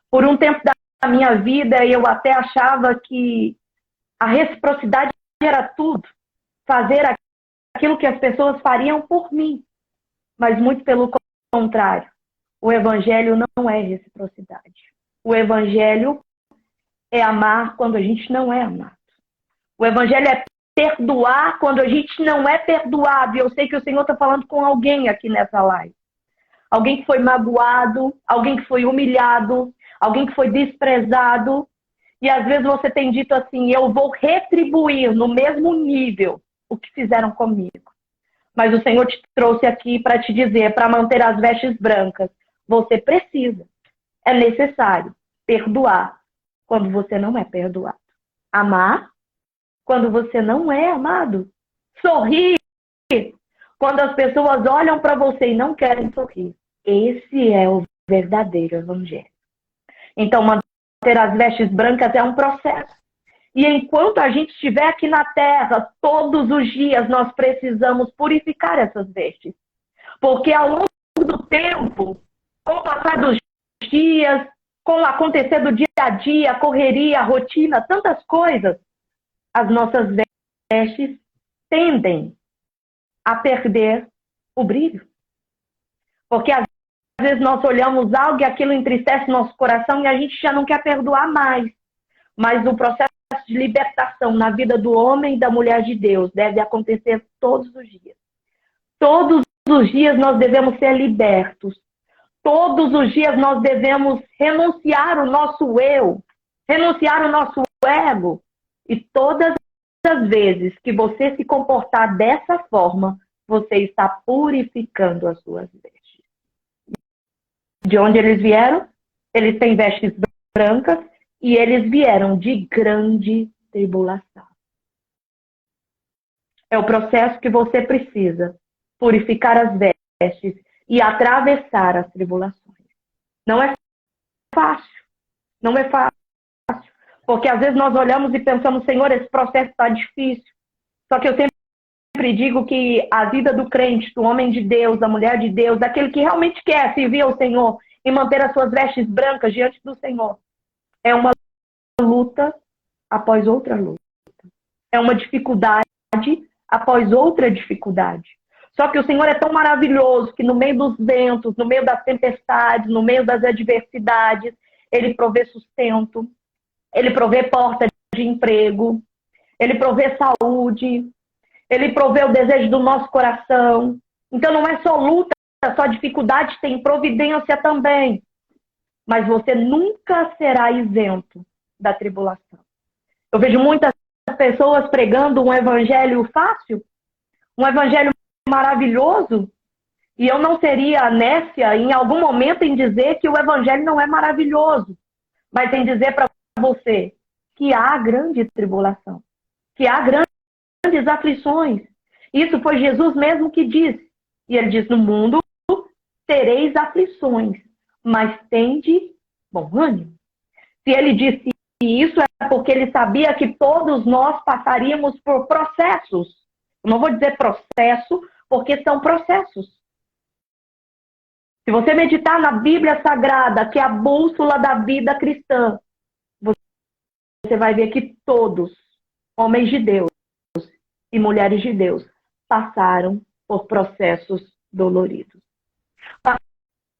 [SPEAKER 2] Por um tempo da minha vida, eu até achava que a reciprocidade era tudo. Fazer aquilo que as pessoas fariam por mim. Mas muito pelo contrário. O evangelho não é reciprocidade. O evangelho é amar quando a gente não é amado. O evangelho é perdoar quando a gente não é perdoado. E eu sei que o Senhor está falando com alguém aqui nessa live. Alguém que foi magoado, alguém que foi humilhado, alguém que foi desprezado. E às vezes você tem dito assim, eu vou retribuir no mesmo nível o que fizeram comigo. Mas o Senhor te trouxe aqui para te dizer, para manter as vestes brancas, você precisa, é necessário perdoar quando você não é perdoado. Amar quando você não é amado. Sorrir quando as pessoas olham para você e não querem sorrir. Esse é o verdadeiro evangelho. Então, manter as vestes brancas é um processo. E enquanto a gente estiver aqui na terra, todos os dias nós precisamos purificar essas vestes. Porque ao longo do tempo, com o passar dos dias, com o acontecer do dia a dia, a correria, a rotina, tantas coisas, as nossas vestes tendem a perder o brilho. Porque às vezes nós olhamos algo e aquilo entristece nosso coração e a gente já não quer perdoar mais. Mas o processo de libertação na vida do homem e da mulher de Deus deve acontecer todos os dias. Todos os dias nós devemos ser libertos. Todos os dias nós devemos renunciar o nosso eu, renunciar o nosso ego. E todas as vezes que você se comportar dessa forma, você está purificando as suas vestes. De onde eles vieram? Eles têm vestes brancas e eles vieram de grande tribulação. É o processo que você precisa. Purificar as vestes e atravessar as tribulações. Não é fácil. Não é fácil. Porque às vezes nós olhamos e pensamos, Senhor, esse processo está difícil. Só que eu sempre digo que a vida do crente, do homem de Deus, da mulher de Deus, daquele que realmente quer servir ao Senhor e manter as suas vestes brancas diante do Senhor, é uma luta após outra luta. É uma dificuldade após outra dificuldade. Só que o Senhor é tão maravilhoso que no meio dos ventos, no meio das tempestades, no meio das adversidades, Ele provê sustento, Ele provê porta de emprego, Ele provê saúde, Ele provê o desejo do nosso coração. Então não é só luta, só dificuldade, tem providência também. Mas você nunca será isento da tribulação. Eu vejo muitas pessoas pregando um evangelho fácil, um evangelho maravilhoso, e eu não seria nécia em algum momento em dizer que o evangelho não é maravilhoso, mas em dizer para você que há grande tribulação, que há grandes aflições. Isso foi Jesus mesmo que disse. E ele diz, no mundo tereis aflições, mas tende bom ânimo. Se ele disse isso é porque ele sabia que todos nós passaríamos por processos. Eu não vou dizer processo, porque são processos. Se você meditar na Bíblia Sagrada, que é a bússola da vida cristã, você vai ver que todos, homens de Deus e mulheres de Deus, passaram por processos doloridos.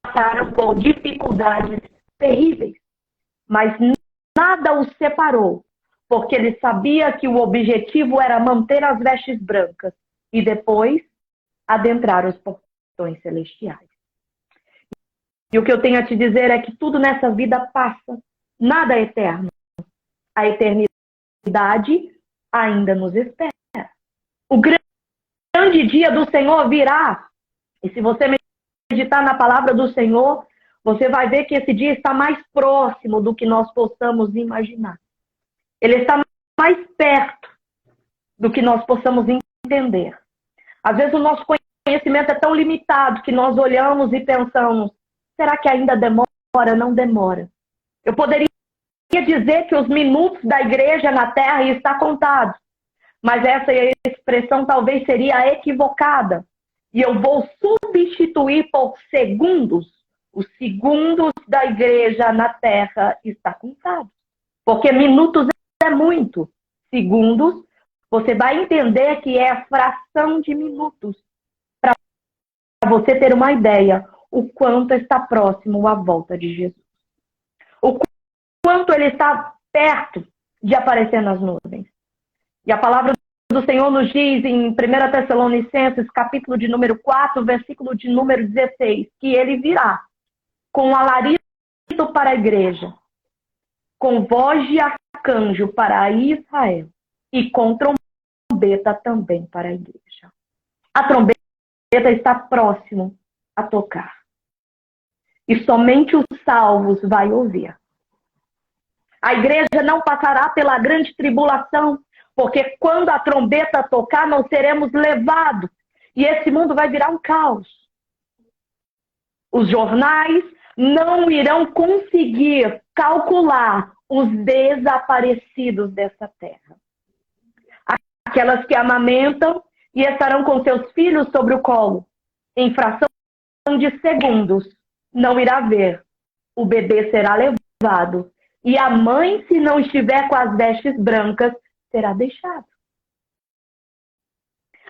[SPEAKER 2] Passaram por dificuldades terríveis. Mas nada os separou, porque ele sabia que o objetivo era manter as vestes brancas e depois adentrar os portões celestiais. E o que eu tenho a te dizer é que tudo nessa vida passa, nada é eterno. A eternidade ainda nos espera. O grande dia do Senhor virá. E se você meditar na palavra do Senhor, você vai ver que esse dia está mais próximo do que nós possamos imaginar. Ele está mais perto do que nós possamos entender. Às vezes o nosso conhecimento é tão limitado que nós olhamos e pensamos, será que ainda demora? Não demora. Eu poderia dizer que os minutos da igreja na terra estão contados, mas essa expressão talvez seria equivocada. E eu vou substituir por segundos. Os segundos da igreja na terra está contado. Porque minutos é muito. Segundos, você vai entender que é a fração de minutos. Para você ter uma ideia, o quanto está próximo a volta de Jesus. O quanto ele está perto de aparecer nas nuvens. E a palavra do Senhor nos diz em 1 Tessalonicenses, capítulo de número 4, versículo de número 16, que ele virá com alarido para a igreja, com voz de arcanjo para Israel e com trombeta também para a igreja. A trombeta está próximo a tocar. E somente os salvos vai ouvir. A igreja não passará pela grande tribulação, porque quando a trombeta tocar, nós seremos levados. E esse mundo vai virar um caos. Os jornais não irão conseguir calcular os desaparecidos dessa terra. Aquelas que amamentam e estarão com seus filhos sobre o colo, em fração de segundos, não irá ver. O bebê será levado. E a mãe, se não estiver com as vestes brancas, será deixada.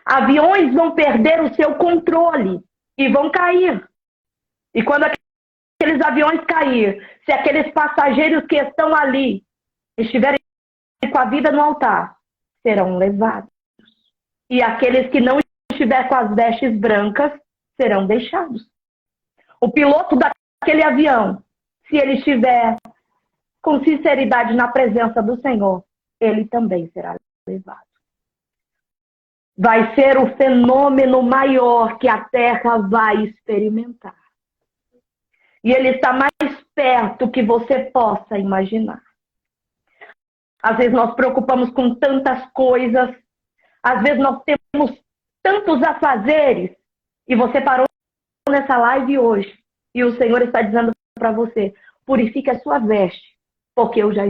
[SPEAKER 2] Aviões vão perder o seu controle e vão cair. E quando aqueles aviões cair, se aqueles passageiros que estão ali estiverem com a vida no altar, serão levados. E aqueles que não estiverem com as vestes brancas, serão deixados. O piloto daquele avião, se ele estiver com sinceridade na presença do Senhor, ele também será levado. Vai ser o fenômeno maior que a Terra vai experimentar. E ele está mais perto que você possa imaginar. Às vezes nós preocupamos com tantas coisas, às vezes nós temos tantos afazeres, e você parou nessa live hoje, e o Senhor está dizendo para você, purifique a sua veste, porque eu já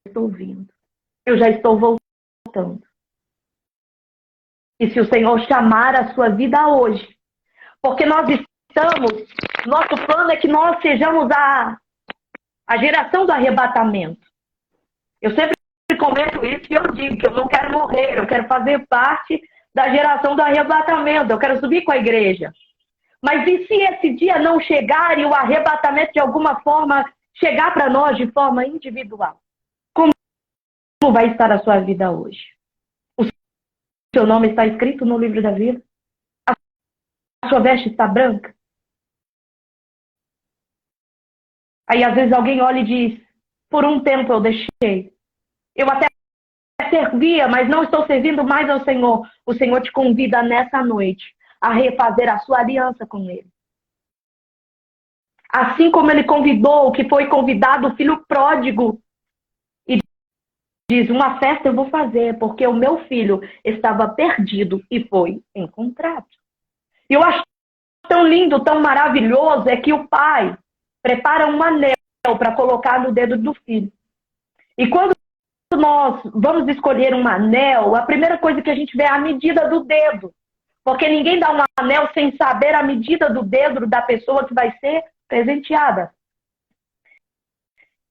[SPEAKER 2] estou vindo. Eu já estou voltando. E se o Senhor chamar a sua vida hoje, porque nós estamos, nosso plano é que nós sejamos a geração do arrebatamento. Eu sempre comento isso e eu digo que eu não quero morrer, eu quero fazer parte da geração do arrebatamento, eu quero subir com a igreja. Mas e se esse dia não chegar e o arrebatamento de alguma forma chegar para nós de forma individual? Como vai estar a sua vida hoje? O seu nome está escrito no livro da vida? A sua veste está branca? Aí às vezes alguém olha e diz, por um tempo eu deixei. Eu até servia, mas não estou servindo mais ao Senhor. O Senhor te convida nessa noite a refazer a sua aliança com Ele. Assim como Ele convidou, que foi convidado o filho pródigo. E diz, uma festa eu vou fazer, porque o meu filho estava perdido e foi encontrado. E eu acho tão lindo, tão maravilhoso, é que o pai prepara um anel para colocar no dedo do filho. E quando nós vamos escolher um anel, a primeira coisa que a gente vê é a medida do dedo. Porque ninguém dá um anel sem saber a medida do dedo da pessoa que vai ser presenteada.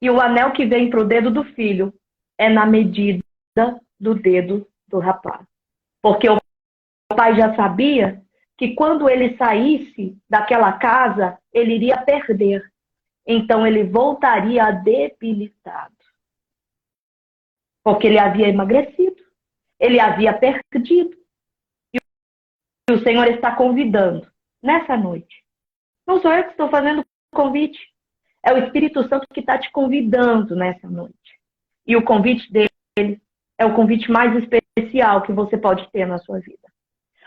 [SPEAKER 2] E o anel que vem para o dedo do filho é na medida do dedo do rapaz. Porque o pai já sabia que quando ele saísse daquela casa, ele iria perder. Então ele voltaria debilitado. Porque ele havia emagrecido, ele havia perdido. E o Senhor está convidando nessa noite. Não sou eu que estou fazendo o convite. É o Espírito Santo que está te convidando nessa noite. E o convite dele é o convite mais especial que você pode ter na sua vida.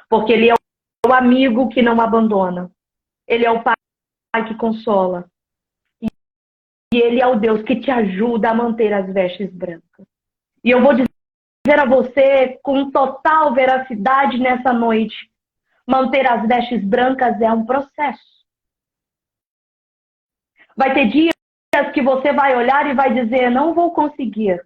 [SPEAKER 2] Porque ele é o amigo que não abandona. Ele é o pai que consola. E ele é o Deus que te ajuda a manter as vestes brancas. E eu vou dizer a você com total veracidade nessa noite, manter as vestes brancas é um processo. Vai ter dias que você vai olhar e vai dizer, não vou conseguir.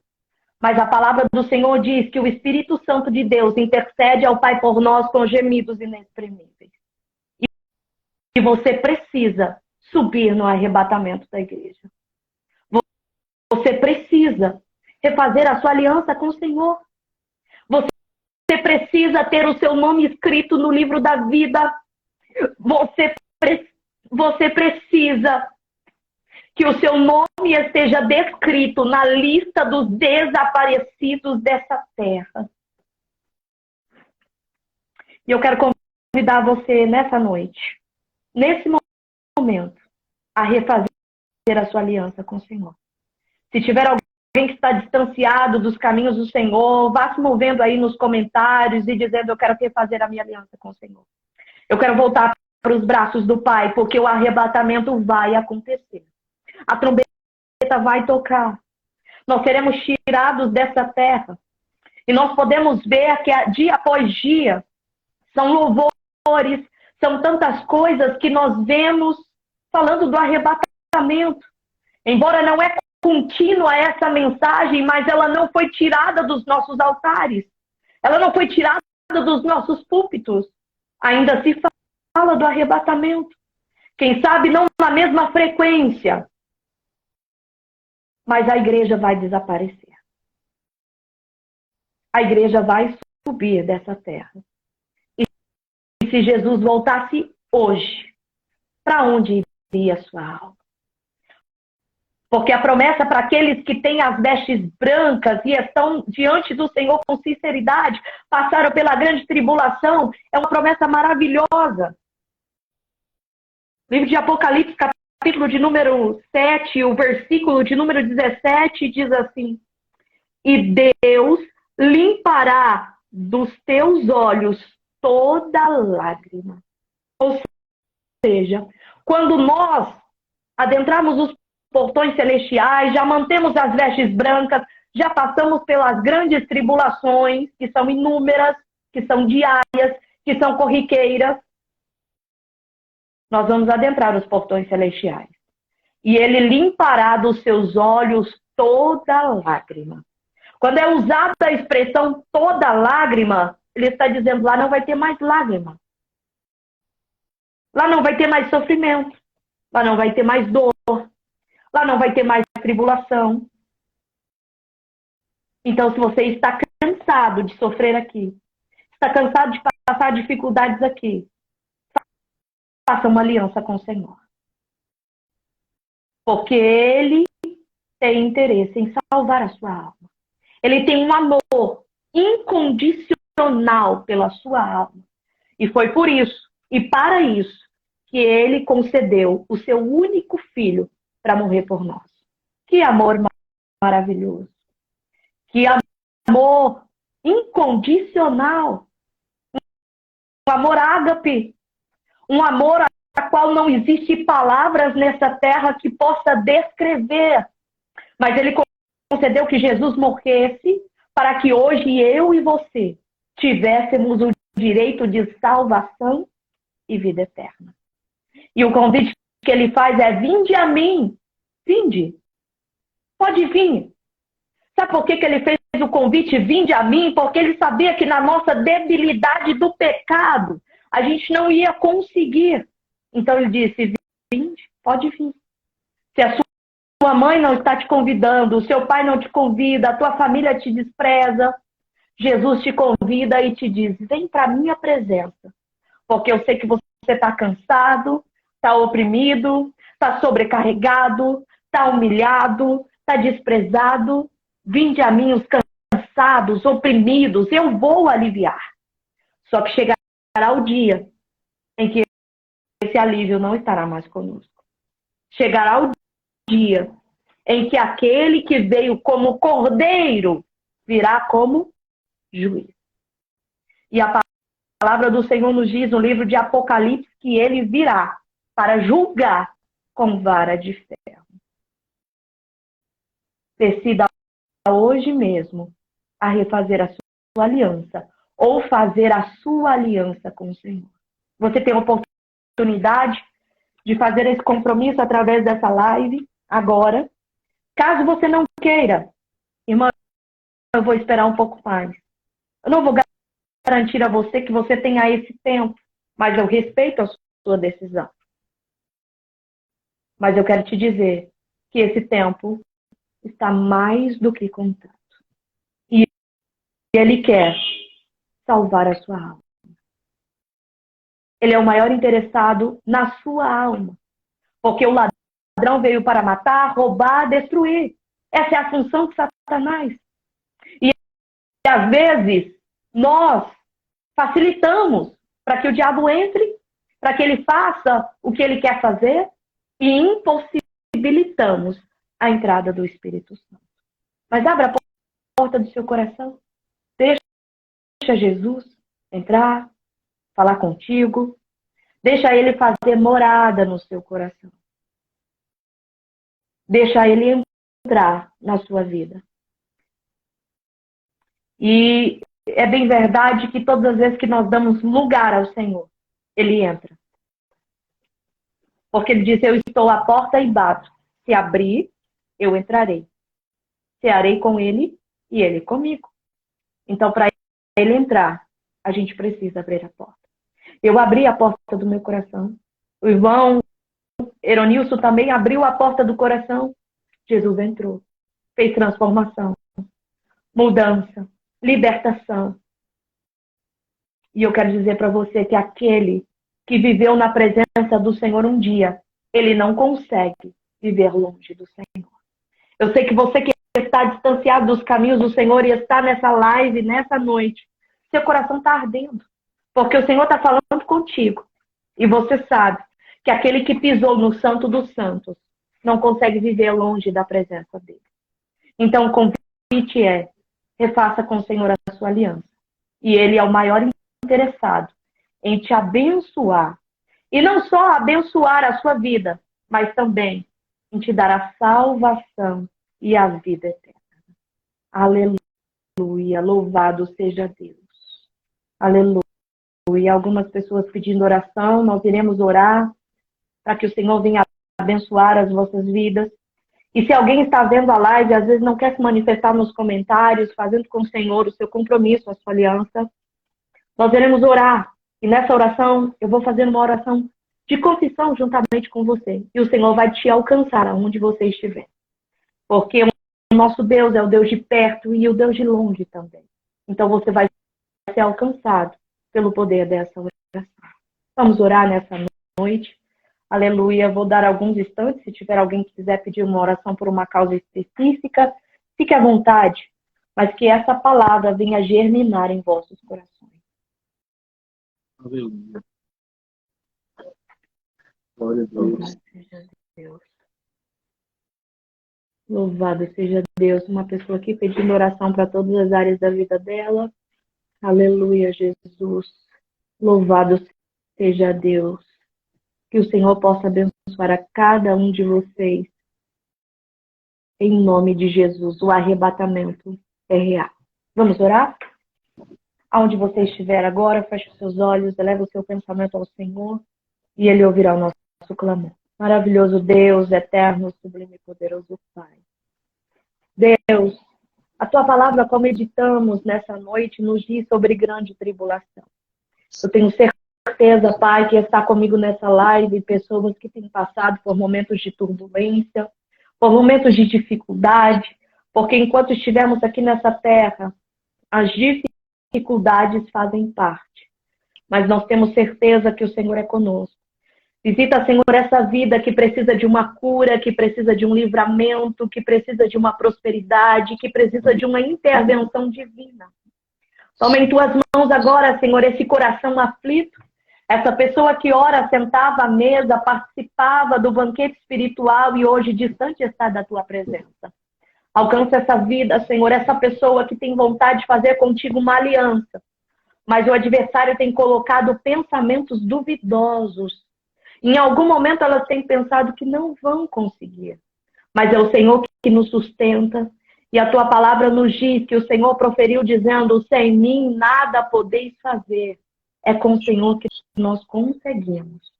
[SPEAKER 2] Mas a palavra do Senhor diz que o Espírito Santo de Deus intercede ao Pai por nós com gemidos inexprimíveis. E você precisa subir no arrebatamento da igreja. Você precisa refazer a sua aliança com o Senhor. Você precisa ter o seu nome escrito no livro da vida. Você você precisa que o seu nome esteja descrito na lista dos desaparecidos dessa terra. E eu quero convidar você nessa noite, nesse momento, a refazer a sua aliança com o Senhor. Se tiver alguém que está distanciado dos caminhos do Senhor, vá se movendo aí nos comentários e dizendo: eu quero refazer a minha aliança com o Senhor. Eu quero voltar para os braços do Pai, porque o arrebatamento vai acontecer. A trombeta vai tocar. Nós seremos tirados dessa terra. E nós podemos ver que dia após dia são louvores, são tantas coisas que nós vemos falando do arrebatamento. Embora não é contínua essa mensagem, mas ela não foi tirada dos nossos altares. Ela não foi tirada dos nossos púlpitos. Ainda se fala do arrebatamento. Quem sabe não na mesma frequência. Mas a igreja vai desaparecer. A igreja vai subir dessa terra. E se Jesus voltasse hoje, para onde iria a sua alma? Porque a promessa para aqueles que têm as vestes brancas e estão diante do Senhor com sinceridade, passaram pela grande tribulação, é uma promessa maravilhosa. Livro de Apocalipse, capítulo de número 7, o versículo de número 17, diz assim: e Deus limpará dos teus olhos toda lágrima. Ou seja, quando nós adentrarmos os portões celestiais, já mantemos as vestes brancas, já passamos pelas grandes tribulações, que são inúmeras, que são diárias, que são corriqueiras, nós vamos adentrar os portões celestiais. E ele limpará dos seus olhos toda lágrima. Quando é usada a expressão toda lágrima, ele está dizendo: lá não vai ter mais lágrima. Lá não vai ter mais sofrimento. Lá não vai ter mais dor. Lá não vai ter mais tribulação. Então, se você está cansado de sofrer aqui, está cansado de passar dificuldades aqui, faça uma aliança com o Senhor. Porque Ele tem interesse em salvar a sua alma. Ele tem um amor incondicional pela sua alma. E foi por isso, e para isso, que Ele concedeu o seu único filho para morrer por nós. Que amor maravilhoso. Que amor incondicional. Um amor ágape. Um amor a qual não existe palavras nessa terra que possa descrever. Mas Ele concedeu que Jesus morresse para que hoje eu e você tivéssemos o direito de salvação e vida eterna. E o convite que Ele faz é: vinde a mim. Vinde. Pode vir. Sabe por que Ele fez o convite: vinde a mim? Porque Ele sabia que na nossa debilidade do pecado, a gente não ia conseguir. Então Ele disse: vinde, pode vir. Se a sua mãe não está te convidando, o seu pai não te convida, a tua família te despreza, Jesus te convida e te diz: vem para a minha presença. Porque eu sei que você está cansado, está oprimido, está sobrecarregado, está humilhado, está desprezado. Vinde a mim os cansados, oprimidos, eu vou aliviar. Só que chegará o dia em que esse alívio não estará mais conosco. Chegará o dia em que aquele que veio como cordeiro virá como juiz. E a palavra do Senhor nos diz no livro de Apocalipse que ele virá para julgar com vara de ferro. Decida hoje mesmo a refazer a sua aliança ou fazer a sua aliança com o Senhor. Você tem a oportunidade de fazer esse compromisso através dessa live agora. Caso você não queira, irmã, eu vou esperar um pouco mais. Eu não vou garantir a você que você tenha esse tempo, mas eu respeito a sua decisão. Mas eu quero te dizer que esse tempo está mais do que contado. E Ele quer salvar a sua alma. Ele é o maior interessado na sua alma. Porque o ladrão veio para matar, roubar, destruir. Essa é a função de Satanás. E às vezes nós facilitamos para que o diabo entre, para que ele faça o que ele quer fazer e impossibilitamos a entrada do Espírito Santo. Mas abra a porta do seu coração. Deixa Jesus entrar, falar contigo. Deixa ele fazer morada no seu coração. Deixa ele entrar na sua vida. E é bem verdade que todas as vezes que nós damos lugar ao Senhor, ele entra. Porque ele diz, eu estou à porta e bato. Se abrir, eu entrarei. Cearei com ele e ele comigo. Então, para ele entrar, a gente precisa abrir a porta. Eu abri a porta do meu coração. O irmão Eronilson também abriu a porta do coração. Jesus entrou. Fez transformação, mudança, libertação. E eu quero dizer para você que aquele que viveu na presença do Senhor um dia, ele não consegue viver longe do Senhor. Eu sei que você que está distanciado dos caminhos do Senhor e está nessa live, nessa noite, seu coração está ardendo. Porque o Senhor está falando contigo. E você sabe que aquele que pisou no Santo dos Santos não consegue viver longe da presença dele. Então o convite é, refaça com o Senhor a sua aliança. E ele é o maior interessado em te abençoar. E não só abençoar a sua vida, mas também em te dar a salvação e a vida eterna. Aleluia, louvado seja Deus. Aleluia. E algumas pessoas pedindo oração, nós iremos orar para que o Senhor venha abençoar as vossas vidas. E se alguém está vendo a live e às vezes não quer se manifestar nos comentários, fazendo com o Senhor o seu compromisso, a sua aliança, nós iremos orar. E nessa oração, eu vou fazer uma oração de confissão juntamente com você. E o Senhor vai te alcançar aonde você estiver. Porque o nosso Deus é o Deus de perto e o Deus de longe também. Então você vai ser alcançado pelo poder dessa oração. Vamos orar nessa noite. Aleluia. Vou dar alguns instantes. Se tiver alguém que quiser pedir uma oração por uma causa específica, fique à vontade. Mas que essa palavra venha germinar em vossos corações.
[SPEAKER 3] Aleluia. Glória a Deus.
[SPEAKER 2] Louvado seja Deus. Louvado seja Deus. Uma pessoa aqui pedindo oração para todas as áreas da vida dela. Aleluia, Jesus. Louvado seja Deus. Que o Senhor possa abençoar a cada um de vocês. Em nome de Jesus. O arrebatamento é real. Vamos orar? Aonde você estiver agora, feche os seus olhos, eleva o seu pensamento ao Senhor e Ele ouvirá o nosso clamor. Maravilhoso Deus, eterno, sublime e poderoso Pai. Deus, a Tua palavra, como meditamos nessa noite, nos diz sobre grande tribulação. Eu tenho certeza, Pai, que está comigo nessa live pessoas que têm passado por momentos de turbulência, por momentos de dificuldade, porque enquanto estivermos aqui nessa terra, as dificuldades fazem parte. Mas nós temos certeza que o Senhor é conosco. Visita, Senhor, essa vida que precisa de uma cura, que precisa de um livramento, que precisa de uma prosperidade, que precisa de uma intervenção divina. Toma em Tuas mãos agora, Senhor, esse coração aflito, essa pessoa que ora sentava à mesa, participava do banquete espiritual e hoje distante está da Tua presença. Alcança essa vida, Senhor, essa pessoa que tem vontade de fazer contigo uma aliança, mas o adversário tem colocado pensamentos duvidosos. Em algum momento elas têm pensado que não vão conseguir. Mas é o Senhor que nos sustenta. E a Tua palavra nos diz que o Senhor proferiu dizendo, sem mim nada podeis fazer. É com o Senhor que nós conseguimos.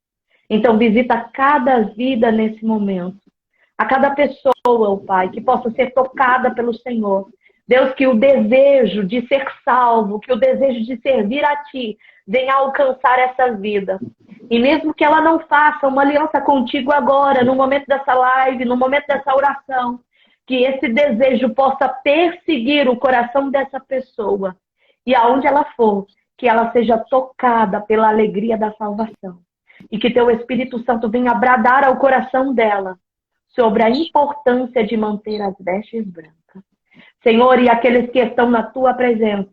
[SPEAKER 2] Então visita cada vida nesse momento. A cada pessoa, ó Pai, que possa ser tocada pelo Senhor. Deus, que o desejo de ser salvo, que o desejo de servir a Ti, venha alcançar essa vida. E mesmo que ela não faça uma aliança contigo agora, no momento dessa live, no momento dessa oração, que esse desejo possa perseguir o coração dessa pessoa. E aonde ela for, que ela seja tocada pela alegria da salvação. e que teu Espírito Santo venha bradar ao coração dela sobre a importância de manter as vestes brancas. Senhor, e aqueles que estão na tua presença,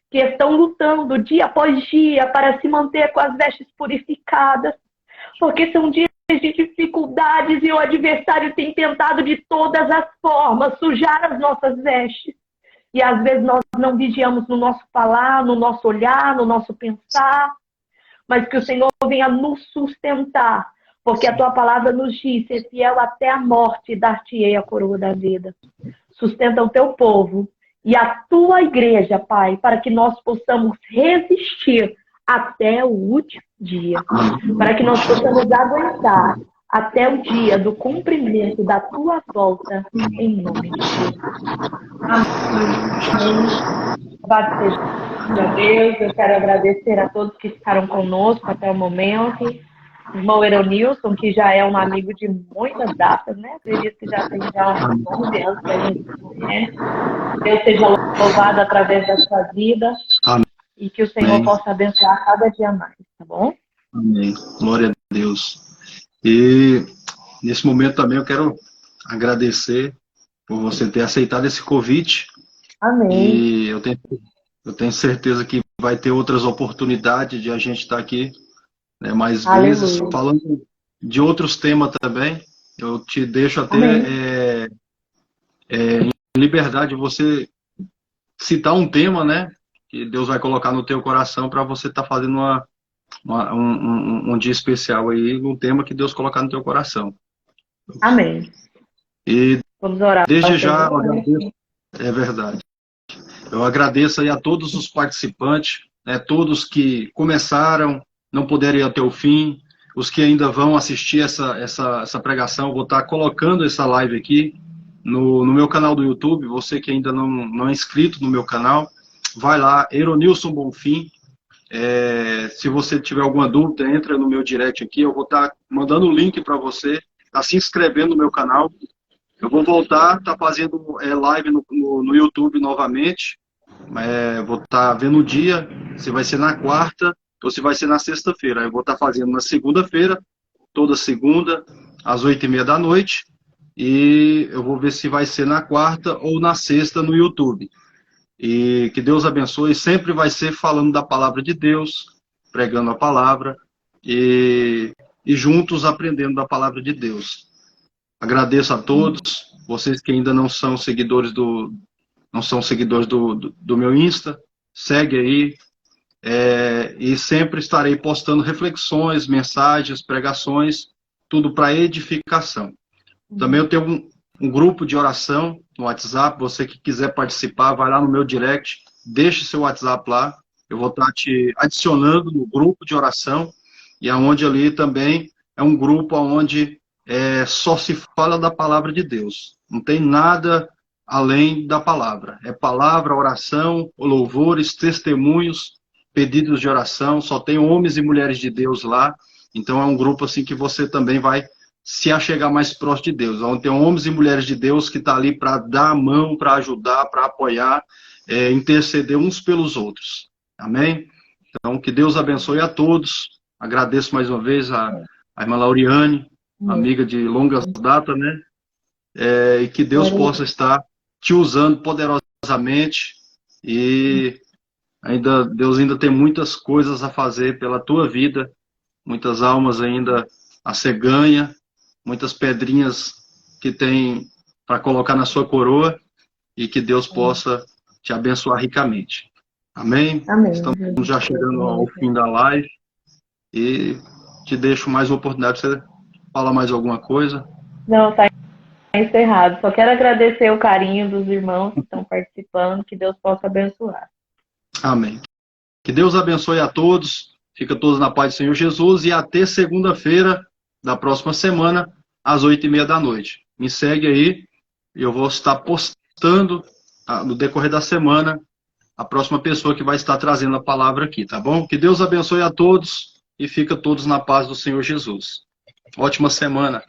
[SPEAKER 2] que estão lutando dia após dia para se manter com as vestes purificadas, porque são dias de dificuldades e o adversário tem tentado de todas as formas sujar as nossas vestes. E às vezes nós não vigiamos no nosso falar, no nosso olhar, no nosso pensar, mas que o Senhor venha nos sustentar, porque a tua palavra nos diz: ser fiel até a morte, dar-te-ei a coroa da vida. Sustenta o teu povo e a tua igreja, Pai, para que nós possamos resistir até o último dia, para que nós possamos aguentar até o dia do cumprimento da tua volta, em nome de Jesus. Amém. Louvado seja Deus. Eu quero agradecer a todos que ficaram conosco até o momento. Irmão Eronilson, que já é um amigo de muitas datas, né? Acredito que já tem uns 11 anos que a gente se conhece. Deus seja louvado através da sua vida.
[SPEAKER 1] Amém.
[SPEAKER 2] E que o Senhor possa abençoar cada dia mais, tá bom?
[SPEAKER 1] Amém. Glória a Deus. E nesse momento também eu quero agradecer por você ter aceitado esse convite.
[SPEAKER 2] Amém.
[SPEAKER 1] E eu tenho certeza que vai ter outras oportunidades de a gente estar aqui, né, mais vezes, falando de outros temas também. Eu te deixo até em liberdade de você citar um tema, né, que Deus vai colocar no teu coração para você estar fazendo um dia especial aí, um tema que Deus colocar no teu coração.
[SPEAKER 2] Amém.
[SPEAKER 1] E
[SPEAKER 2] vamos orar.
[SPEAKER 1] Desde já, eu agradeço, é verdade. Eu agradeço aí a todos os participantes, né, todos que começaram, não puderam ir até o fim, os que ainda vão assistir essa pregação. Eu vou estar colocando essa live aqui no meu canal do YouTube. Você que ainda não é inscrito no meu canal, vai lá, Eronilson Bonfim. Se você tiver alguma dúvida, entra no meu direct aqui, eu vou estar mandando o link para você, tá se inscrevendo no meu canal. Eu vou voltar, tá fazendo live no YouTube novamente, vou estar vendo o dia, se vai ser na quarta ou se vai ser na sexta-feira. Eu vou estar fazendo na segunda-feira, toda segunda, às 8h30 da noite, e eu vou ver se vai ser na quarta ou na sexta no YouTube. E que Deus abençoe. Sempre vai ser falando da palavra de Deus, pregando a palavra e juntos aprendendo da palavra de Deus. Agradeço a todos, vocês que ainda não são seguidores do meu Insta, segue aí. E sempre estarei postando reflexões, mensagens, pregações, tudo para edificação. Também eu tenho um grupo de oração no WhatsApp. Você que quiser participar, vai lá no meu direct, deixe seu WhatsApp lá, eu vou estar te adicionando no grupo de oração, e aonde ali também é um grupo onde só se fala da palavra de Deus, não tem nada além da palavra, é palavra, oração, louvores, testemunhos, pedidos de oração, só tem homens e mulheres de Deus lá. Então é um grupo assim que você também vai se achegar mais próximo de Deus, onde tem homens e mulheres de Deus que estão ali para dar a mão, para ajudar, para apoiar, interceder uns pelos outros. Amém? Então, que Deus abençoe a todos. Agradeço mais uma vez a irmã Lauriane, amiga de longas datas, né? E que Deus possa estar te usando poderosamente, e Deus ainda tem muitas coisas a fazer pela tua vida, muitas almas ainda a ser ganha, muitas pedrinhas que tem para colocar na sua coroa, e que Deus possa te abençoar ricamente. Amém?
[SPEAKER 2] Amém.
[SPEAKER 1] Estamos já chegando ao fim da live, e te deixo mais uma oportunidade de você falar mais alguma coisa.
[SPEAKER 2] Não, está encerrado. Só quero agradecer o carinho dos irmãos que estão participando, que Deus possa abençoar.
[SPEAKER 1] Amém. Que Deus abençoe a todos, fica todos na paz do Senhor Jesus, e até segunda-feira da próxima semana, às 8h30 da noite. Me segue aí, e eu vou estar postando no decorrer da semana a próxima pessoa que vai estar trazendo a palavra aqui, tá bom? Que Deus abençoe a todos e fica todos na paz do Senhor Jesus. Ótima semana.